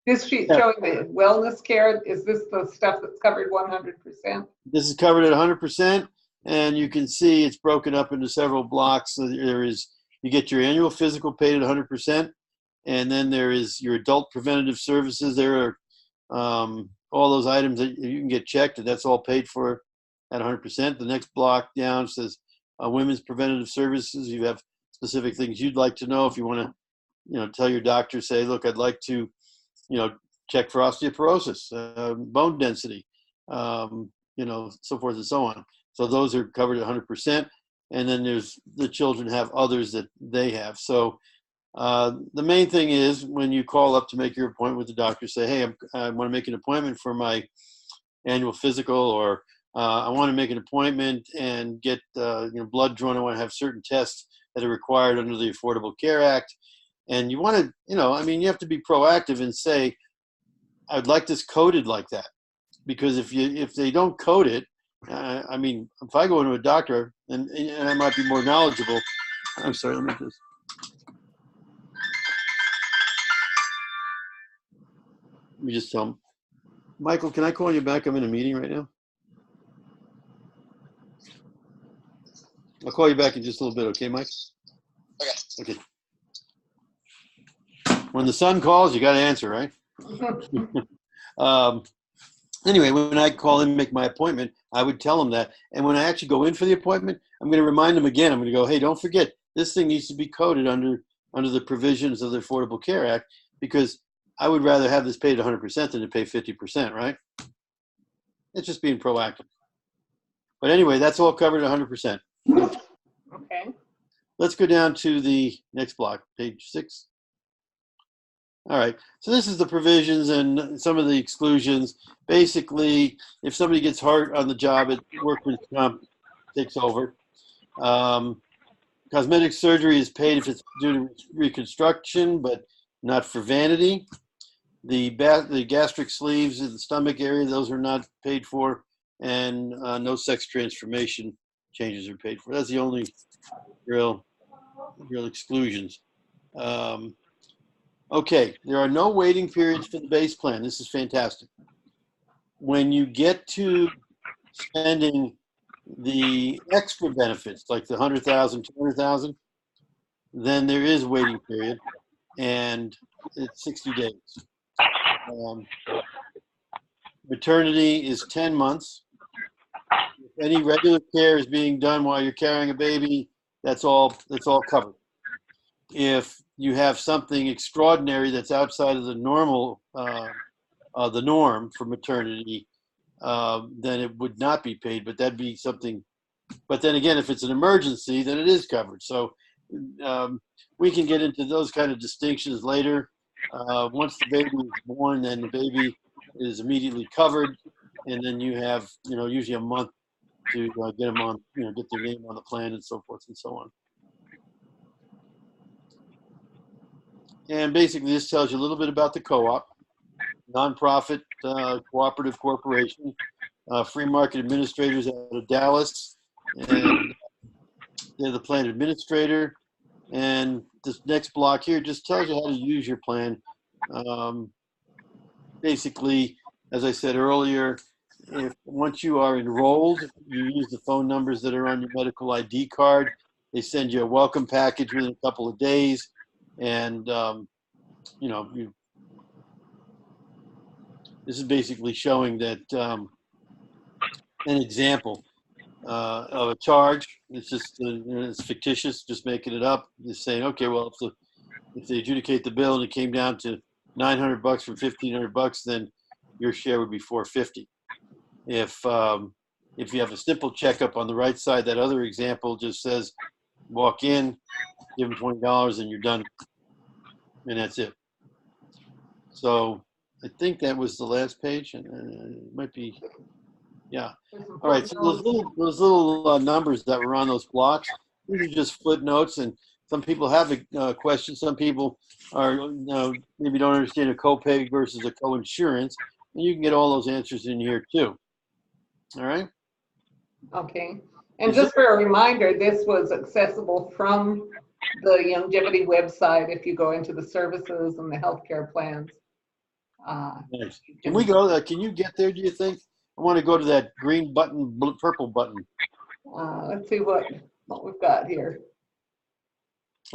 this sheet Yeah. showing the wellness care, is this the stuff that's covered 100%? this is covered at 100%, and you can see it's broken up into several blocks. So there is, you get your annual physical paid at 100%, and then there is your adult preventative services. There are all those items that you can get checked, and that's all paid for at 100%. The next block down says women's preventative services. You have specific things you'd like to know. If you want to, tell your doctor, say, look, I'd like to, check for osteoporosis, bone density, so forth and so on. So those are covered at 100%. And then there's the children have others that they have. So the main thing is when you call up to make your appointment with the doctor, say, hey, I want to make an appointment for my annual physical, or I want to make an appointment and get blood drawn. I want to have certain tests that are required under the Affordable Care Act. And you want to, you have to be proactive and say, I'd like this coded like that. Because if they don't code it, if I go into a doctor and I might be more knowledgeable. I'm sorry, let me just. Let me just tell him, Michael, can I call you back? I'm in a meeting right now. I'll call you back in just a little bit, okay, Mike? Okay. When the son calls, you got to answer, right? Anyway, when I call in and make my appointment, I would tell them that. And when I actually go in for the appointment, I'm going to remind them again. I'm going to go, hey, don't forget, this thing needs to be coded under the provisions of the Affordable Care Act, because I would rather have this paid 100% than to pay 50%, right? It's just being proactive. But anyway, that's all covered at 100%. Okay. Let's go down to the next block, page 6. All right, so this is the provisions and some of the exclusions. Basically, if somebody gets hurt on the job, workman's comp takes over. Cosmetic surgery is paid if it's due to reconstruction, but not for vanity. The gastric sleeves in the stomach area, those are not paid for, and no sex transformation changes are paid for. That's the only real exclusions. Okay, there are no waiting periods for the base plan. This is fantastic. When you get to spending the extra benefits, like the 100,000, 200,000, then there is a waiting period, and it's 60 days. Maternity is 10 months. If any regular care is being done while you're carrying a baby, that's all covered. If you have something extraordinary that's outside of the normal, the norm for maternity, then it would not be paid, but that'd be something. But then again, if it's an emergency, then it is covered. So we can get into those kind of distinctions later. Once the baby is born, then the baby is immediately covered, and then you have, usually a month to get them on, get their name on the plan and so forth and so on. And basically, this tells you a little bit about the co-op, nonprofit cooperative corporation, free market administrators out of Dallas, and they're the plan administrator. And this next block here just tells you how to use your plan. Basically, as I said earlier, once you are enrolled, you use the phone numbers that are on your medical ID card. They send you a welcome package within a couple of days. And, this is basically showing that an example of a charge. It's just, it's fictitious, just making it up. Just saying, okay, well, if they adjudicate the bill and it came down to $900 from $1,500, then your share would be $450. If you have a simple checkup on the right side, that other example just says, walk in, give them $20, and you're done. And that's it. So I think that was the last page, and it might be, yeah. All right. So those little numbers that were on those blocks, these are just footnotes, and some people have a question. Some people are maybe don't understand a copay versus a co-insurance, and you can get all those answers in here too. All right. Okay. And Is just for a reminder, this was accessible from the Longevity website if you go into the services and the healthcare plans. Nice. You Can we go? Can you get there? Do you think? I want to go to that green button, purple button. Let's see what we've got here.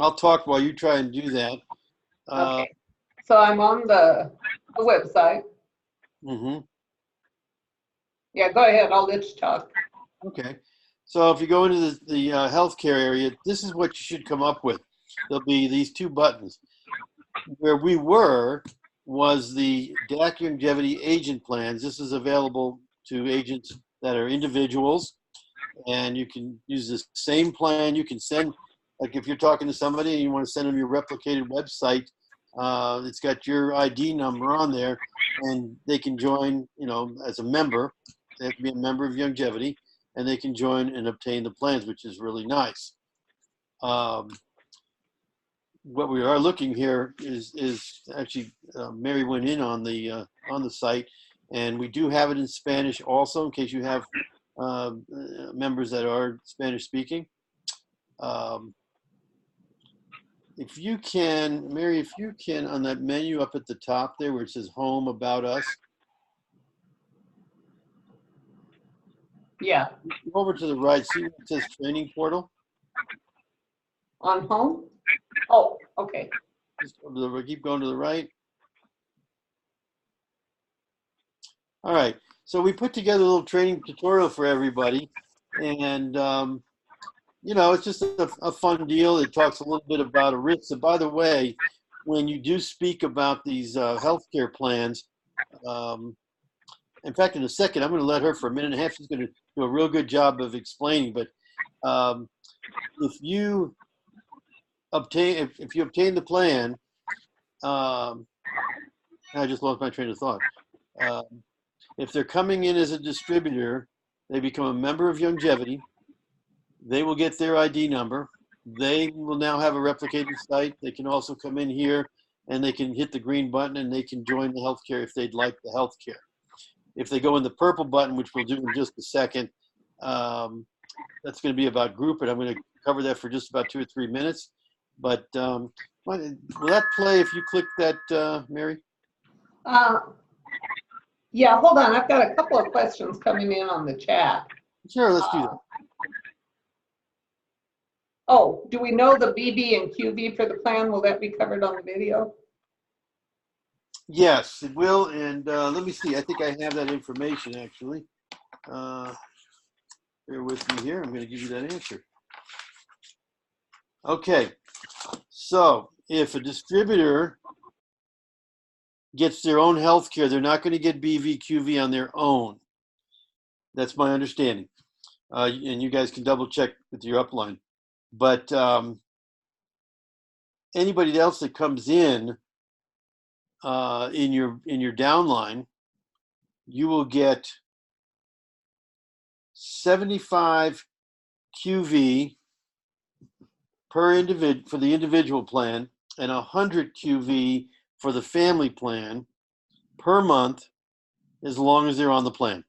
I'll talk while you try and do that. Okay. So I'm on the website. Mm-hmm. Yeah, go ahead. I'll let you talk. Okay. So if you go into the healthcare area, this is what you should come up with. There'll be these two buttons. Where we were was the DAC Longevity Agent Plans. This is available to agents that are individuals, and you can use the same plan. You can send, like if you're talking to somebody and you want to send them your replicated website, it's got your ID number on there, and they can join, you know, as a member. They have to be a member of Longevity, and they can join and obtain the plans, which is really nice. What we are looking here is actually Mary went in on the site, and we do have it in Spanish also in case you have members that are Spanish speaking. If you can, Mary, if you can, on that menu up at the top there where it says Home, About Us, Yeah. go over to the right, see where it says Training Portal? On home? Oh, okay. Just go to the, keep going to the right. All right, so we put together a little training tutorial for everybody, and you know, it's just a fun deal. It talks a little bit about ERISA. So by the way, when you do speak about these healthcare plans, in fact, in a second, I'm going to let her for a minute and a half. She's going to do a real good job of explaining. But if you obtain the plan, I just lost my train of thought. If they're coming in as a distributor, they become a member of Longevity. They will get their ID number. They will now have a replicated site. They can also come in here and they can hit the green button and they can join the healthcare if they'd like the healthcare. If they go in the purple button, which we'll do in just a second, that's going to be about group, and I'm going to cover that for just about 2 or 3 minutes. But will that play if you click that, Mary? Yeah, hold on. I've got a couple of questions coming in on the chat. Sure, let's do that. Oh, do we know the BV and QV for the plan? Will that be covered on the video? Yes, it will. And let me see. I think I have that information, actually. Bear with me here. I'm going to give you that answer. Okay. So if a distributor gets their own health care, they're not going to get BV, QV on their own. That's my understanding. And you guys can double check with your upline. But anybody else that comes in your downline, you will get 75 QV per individual for the individual plan and 100 QV for the family plan per month as long as they're on the plan.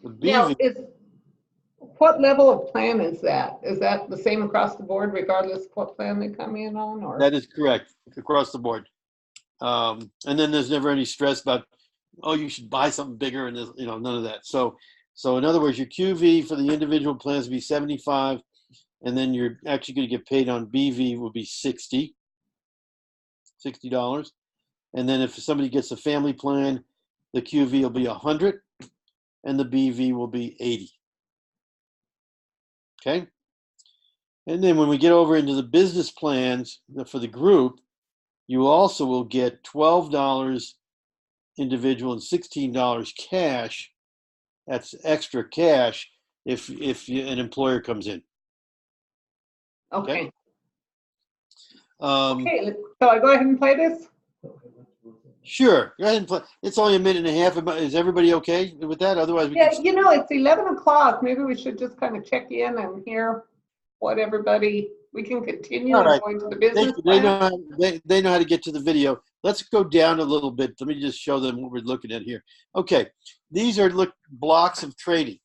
The BV, Now, what level of plan is that? Is that the same across the board regardless of what plan they come in on? Or? that is correct across the board. And then there's never any stress about, oh, you should buy something bigger, and you know, none of that. So in other words, your QV for the individual plans will be 75, and then you're actually going to get paid on BV will be $60. And then if somebody gets a family plan, the QV will be 100, and the BV will be 80. Okay. And then when we get over into the business plans for the group, you also will get $12 individual and $16 cash. That's extra cash if an employer comes in. Okay. Okay. Okay, so I go ahead and play this? Sure. Go ahead and play. It's only a minute and a half. Is everybody okay with that? Otherwise, we Yeah, can. you know, it's 11 o'clock. Maybe we should just kind of check in and hear what everybody, we can continue All and right. go into the business They plan. they know how to get to the video. Let's go down a little bit. Let me just show them what we're looking at here. Okay. These are blocks of trading.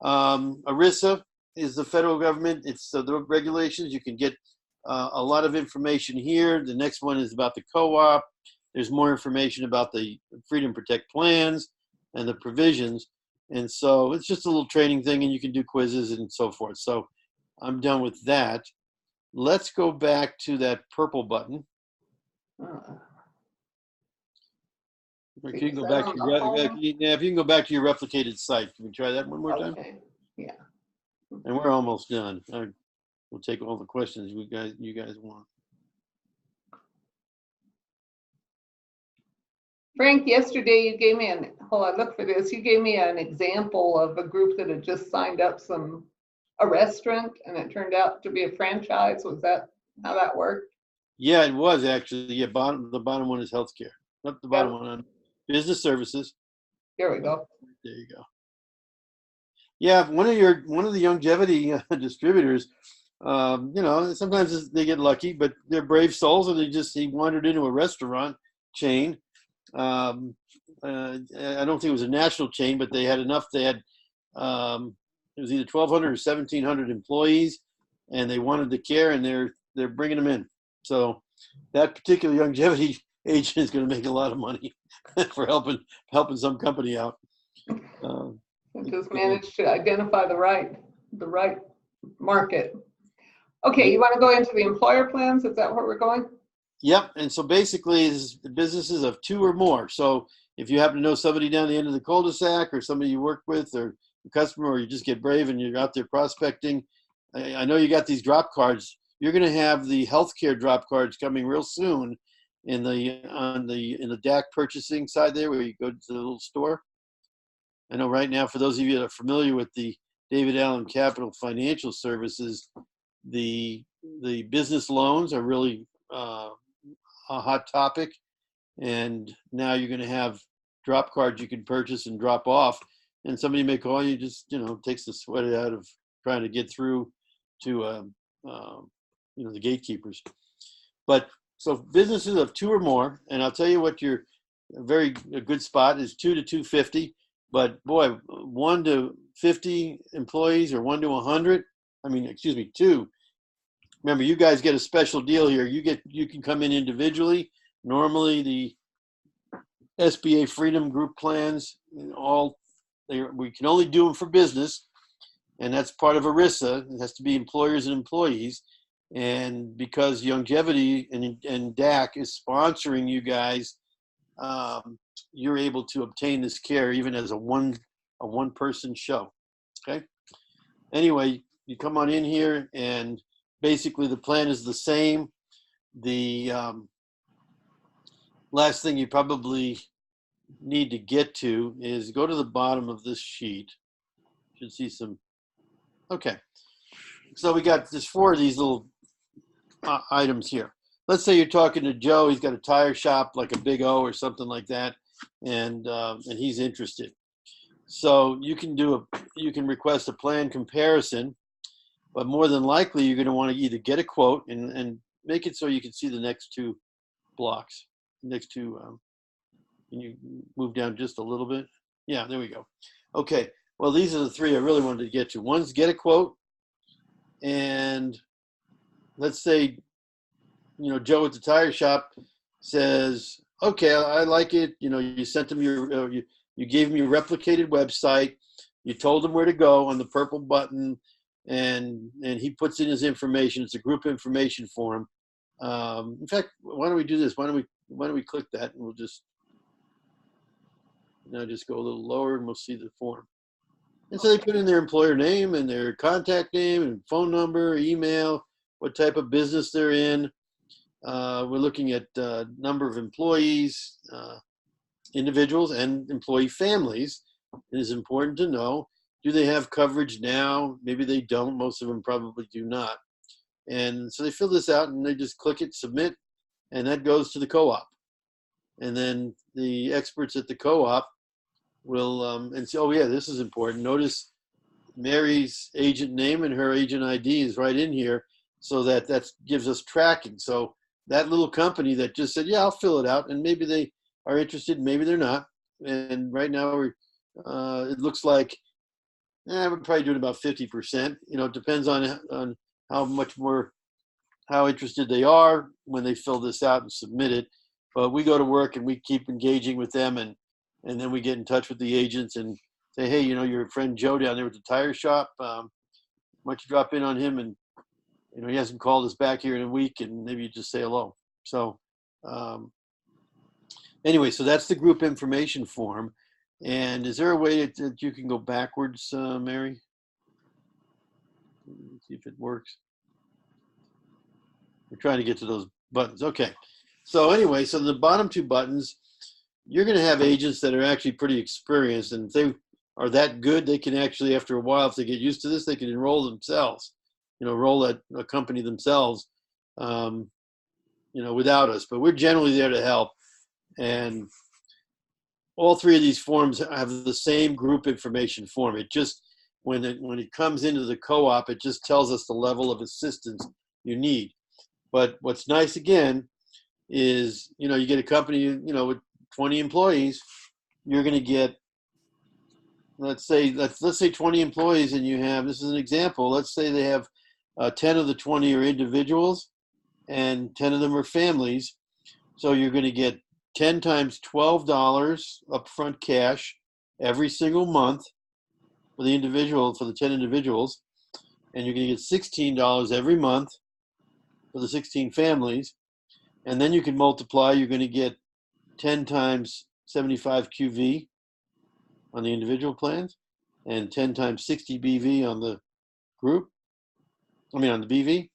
ERISA is the federal government. It's the regulations. You can get a lot of information here. The next one is about the co-op. There's more information about the Freedom Protect plans and the provisions. And so it's just a little training thing, and you can do quizzes and so forth. So I'm done with that. Let's go back to that purple button. If you can go back to if you can go back to your replicated site, can we try that one more time? Okay, yeah. And we're almost done. We'll take all the questions you guys want. Frank, yesterday you gave me hold on, look for this. You gave me an example of a group that had just signed up a restaurant, and it turned out to be a franchise. Was that how that worked? Yeah, it was actually. Yeah, the bottom one is healthcare. Not the bottom one on business services. Here we go. There you go. Yeah, one of the longevity distributors. Sometimes they get lucky, but they're brave souls, and he wandered into a restaurant chain. I don't think it was a national chain, but they had enough. They had it was either 1,200 or 1,700 employees, and they wanted the care, and they're bringing them in. So that particular longevity agent is going to make a lot of money for helping some company out. Just managed to identify the right market. Okay, you want to go into the employer plans? Is that where we're going? Yep. And so basically, it's the businesses of 2 or more. So if you happen to know somebody down the end of the cul-de-sac, or somebody you work with, or a customer, or you just get brave and you're out there prospecting, I know you got these drop cards. You're going to have the healthcare drop cards coming real soon in the DAC purchasing side there, where you go to the little store. I know right now, for those of you that are familiar with the David Allen Capital Financial Services, the business loans are really a hot topic, and now you're going to have drop cards you can purchase and drop off, and somebody may call you. Just takes the sweat out of trying to get through to the gatekeepers. But so businesses of 2 or more, and I'll tell you what a good spot is 2 to 250. But boy, 1 to 50 employees, or 1 to 100. 2. Remember, you guys get a special deal here. You can come in individually. Normally, the SBA Freedom Group plans, we can only do them for business, and that's part of ERISA. It has to be employers and employees. And because longevity and DAC is sponsoring you guys, you're able to obtain this care even as a one-person show. Okay. Anyway, you come on in here, and basically the plan is the same. The last thing you probably need to get to is go to the bottom of this sheet. You should see some. Okay. So we got just 4 of these little items here. Let's say you're talking to Joe. He's got a tire shop, like a Big O or something like that, and he's interested. So you can request a plan comparison, but more than likely you're going to want to either get a quote and make it so you can see the next 2 blocks. Next 2. Can you move down just a little bit? Yeah, there we go. Okay. Well, these are the 3 I really wanted to get to. One's get a quote, and let's say, Joe at the tire shop says, okay, I like it. You sent him you gave him your replicated website. You told him where to go on the purple button, and he puts in his information. It's a group information form. In fact, why don't we do this? Why don't we click that, and we'll just go a little lower, and we'll see the form. And so they put in their employer name and their contact name and phone number, email, what type of business they're in. We're looking at number of employees, individuals, and employee families. It is important to know, do they have coverage now? Maybe they don't. Most of them probably do not. And so they fill this out, and they just click it, submit, and that goes to the co-op. And then the experts at the co-op will and say, oh yeah, this is important. Notice Mary's agent name and her agent ID is right in here, so that gives us tracking. So that little company that just said, yeah, I'll fill it out, and maybe they are interested, maybe they're not. And right now it looks like we're probably doing about 50%. You know, it depends on how much more, how interested they are when they fill this out and submit it. But we go to work and we keep engaging with them, and then we get in touch with the agents and say, hey, you know, your friend Joe down there at the tire shop, why don't you drop in on him? And, you know, he hasn't called us back here in a week, and maybe you just say hello. So anyway, so that's the group information form. And is there a way that you can go backwards, Mary? Let's see if it works. We're trying to get to those buttons. Okay. So anyway, so the bottom two buttons, you're going to have agents that are actually pretty experienced, and if they are that good, they can actually, after a while, if they get used to this, they can enroll themselves, you know, roll that a company themselves, you know, without us. But we're generally there to help. And all three of these forms have the same group information form. It just, when it comes into the co-op, it just tells us the level of assistance you need. But what's nice, again, is, you know, you get a company, you know, with 20 employees, you're going to get, let's say 20 employees, and you have, this is an example, let's say they have 10 of the 20 are individuals and 10 of them are families. So you're going to get 10 times $12 upfront cash every single month for the individual, for the 10 individuals, and you're going to get $16 every month for the 16 families. And then you can multiply, you're going to get 10 times 75 QV on the individual plans, and 10 times 60 BV on the group, on the BV.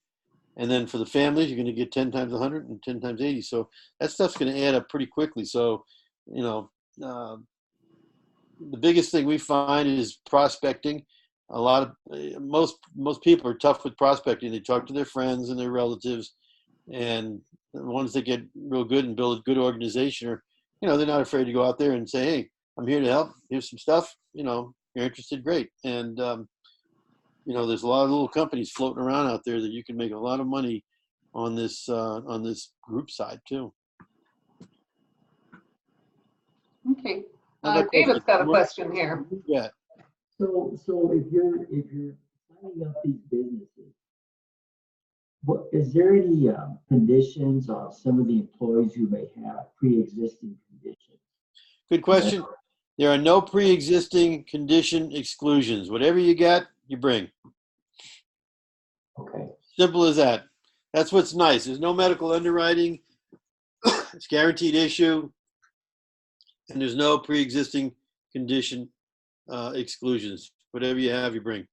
And then for the families, you're going to get 10 times 100 and 10 times 80. So that stuff's going to add up pretty quickly. So, you know, the biggest thing we find is prospecting. A lot of, most people are tough with prospecting. They talk to their friends and their relatives, and the ones that get real good and build a good organization are, you know, they're not afraid to go out there and say, hey, I'm here to help. Here's some stuff. You know, you're interested, great. And, you know, there's a lot of little companies floating around out there that you can make a lot of money on this group side too. Okay. David's got a question here. Yeah. So if you're signing up these businesses, what is there any conditions on some of the employees who may have pre-existing conditions? Good question. There are no pre-existing condition exclusions. Whatever you got, you bring. Okay. Simple as that. That's what's nice. There's no medical underwriting. It's guaranteed issue. And there's no pre-existing condition exclusions. Whatever you have, you bring.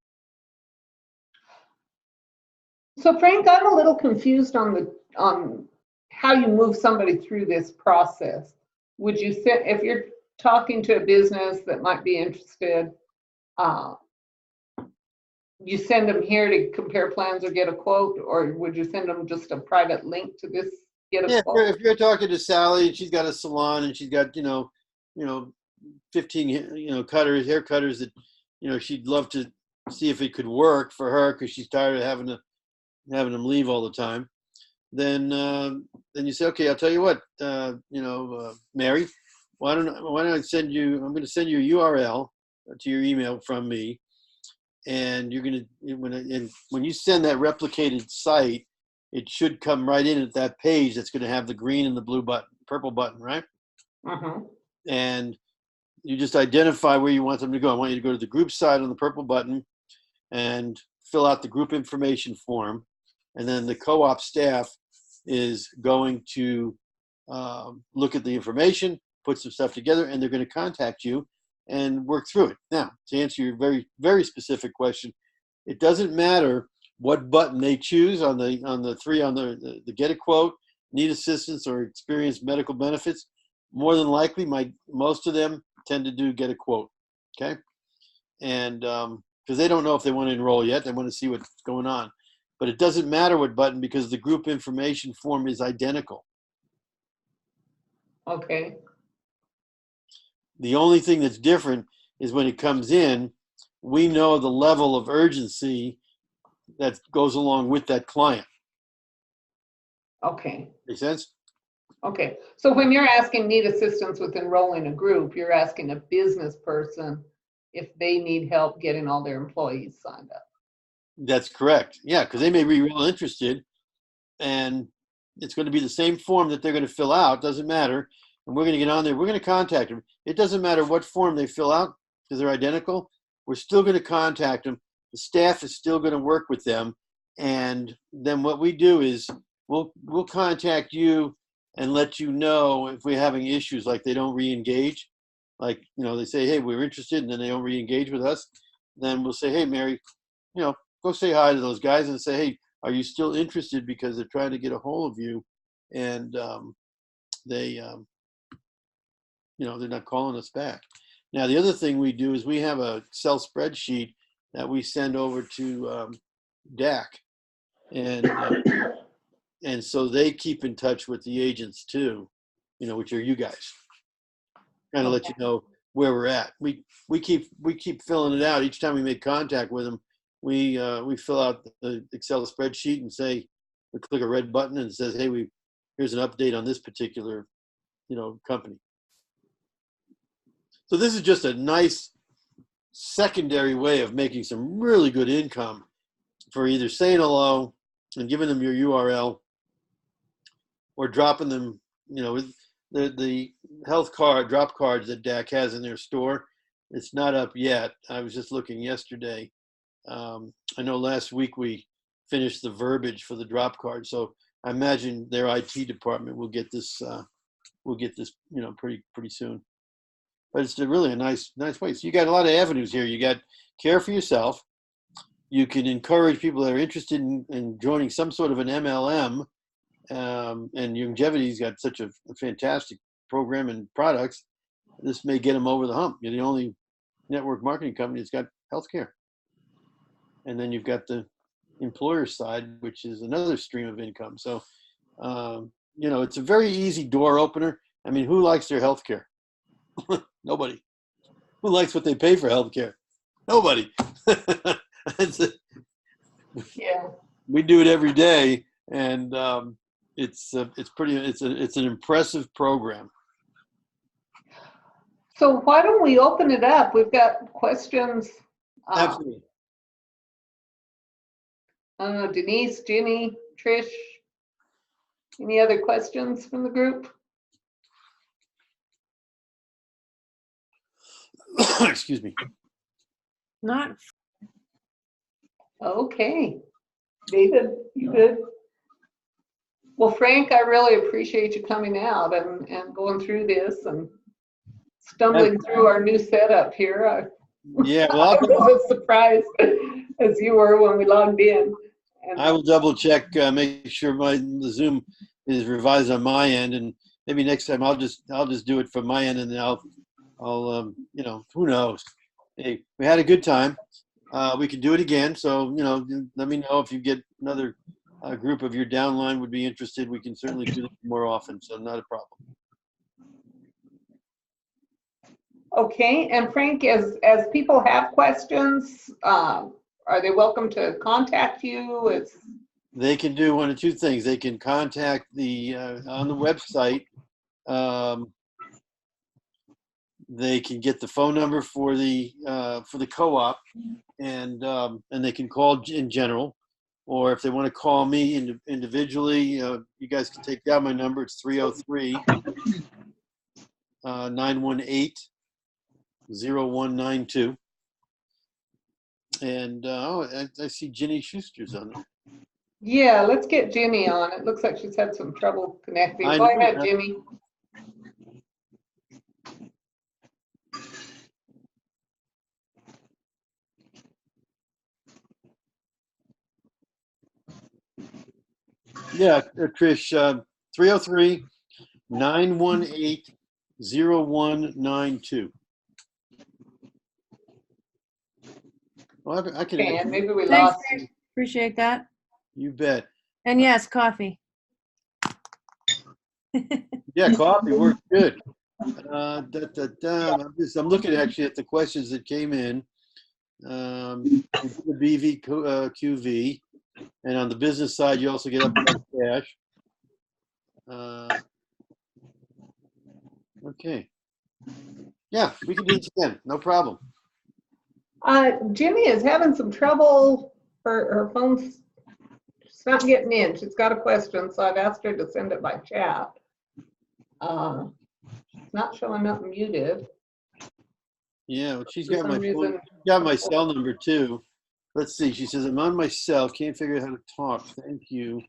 So Frank, I'm a little confused on how you move somebody through this process. Would you say, if you're talking to a business that might be interested, you send them here to compare plans or get a quote, or would you send them just a private link to this, get a quote? If you're talking to Sally and she's got a salon and she's got, you know, 15, you know, hair cutters that, you know, she'd love to see if it could work for her because she's tired of having them leave all the time. Then you say, okay, I'll tell you what, Mary, why don't I send you? I'm going to send you a URL to your email from me, and you're going to when you send that replicated site, it should come right in at that page that's going to have the green and the blue button, purple button, right? Mm-hmm. And you just identify where you want them to go. I want you to go to the group side on the purple button and fill out the group information form. And then the co-op staff is going to look at the information, put some stuff together, and they're going to contact you and work through it. Now, to answer your very, very specific question, it doesn't matter what button they choose on the get a quote, need assistance, or experience medical benefits. More than likely, most of them tend to do get a quote, okay? And because they don't know if they want to enroll yet, they want to see what's going on. But it doesn't matter what button because the group information form is identical. Okay. The only thing that's different is when it comes in, we know the level of urgency that goes along with that client. Okay. Make sense? Okay. So when you're asking need assistance with enrolling a group, you're asking a business person if they need help getting all their employees signed up. That's correct. Yeah, because they may be real interested, and it's going to be the same form that they're going to fill out. Doesn't matter. And we're going to get on there. We're going to contact them. It doesn't matter what form they fill out because they're identical. We're still going to contact them. The staff is still going to work with them. And then what we do is we'll contact you and let you know if we're having issues, like they don't re-engage. Like, you know, they say, hey, we're interested, and then they don't re-engage with us. Then we'll say, hey, Mary, you know, go say hi to those guys and say, hey, are you still interested? Because they're trying to get a hold of you, and they, you know, they're not calling us back. Now, the other thing we do is we have a Excel spreadsheet that we send over to DAC, and so they keep in touch with the agents too, you know, which are you guys. Kind of let you know where we're at. We keep filling it out each time we make contact with them. We fill out the Excel spreadsheet and say, we click a red button and it says, hey, here's an update on this particular, you know, company. So this is just a nice secondary way of making some really good income for either saying hello and giving them your URL, or dropping them, you know, with the health card, drop cards that DAC has in their store. It's not up yet. I was just looking yesterday. I know last week we finished the verbiage for the drop card, so I imagine their IT department will get this. You know, pretty soon. But it's really a nice way. So you got a lot of avenues here. You got care for yourself. You can encourage people that are interested in joining some sort of an MLM. And Longevity's got such a fantastic program and products. This may get them over the hump. You're the only network marketing company that's got healthcare. And then you've got the employer side, which is another stream of income. So, you know, it's a very easy door opener. I mean, who likes their healthcare? Nobody. Who likes what they pay for healthcare? Nobody. Yeah. We do it every day, and it's an impressive program. So why don't we open it up? We've got questions. Absolutely. I don't know, Denise, Ginny, Trish, any other questions from the group? Excuse me. Not Okay. David, you good? Well, Frank, I really appreciate you coming out and going through this and stumbling through our new setup here. Yeah, well, I was as surprised as you were when we logged in. And I will double check, make sure the Zoom is revised on my end, and maybe next time I'll just do it from my end, and then I'll you know, who knows? Hey, we had a good time. We can do it again. So, you know, let me know if you get another group of your downline would be interested. We can certainly do this more often. So not a problem. okay, and Frank, as people have questions, are they welcome to contact you? They can do one of two things. They can contact the on the website. They can get the phone number for the co-op, and they can call in general, or if they want to call me individually, you guys can take down my number. It's 303-918-0192. And I see Ginny Schuster's on there. Yeah, let's get Jimmy on. It looks like she's had some trouble connecting. Go ahead, Jimmy. Yeah, Trish, 303-918-0192. Well, I can. And maybe we Thanks, lost. Frank. Appreciate that. You bet. And yes, coffee. Yeah, coffee works good. I'm looking actually at the questions that came in. The BV QV, and on the business side, you also get upfront cash. Okay. Yeah, we can do this again. No problem. Jimmy is having some trouble. Her phone's just not getting in. She's got a question, so I've asked her to send it by chat. It's not showing up muted. Yeah, well, she's For got some my phone. reason. She's got my cell number too. Let's see. She says, I'm on my cell. Can't figure out how to talk. Thank you.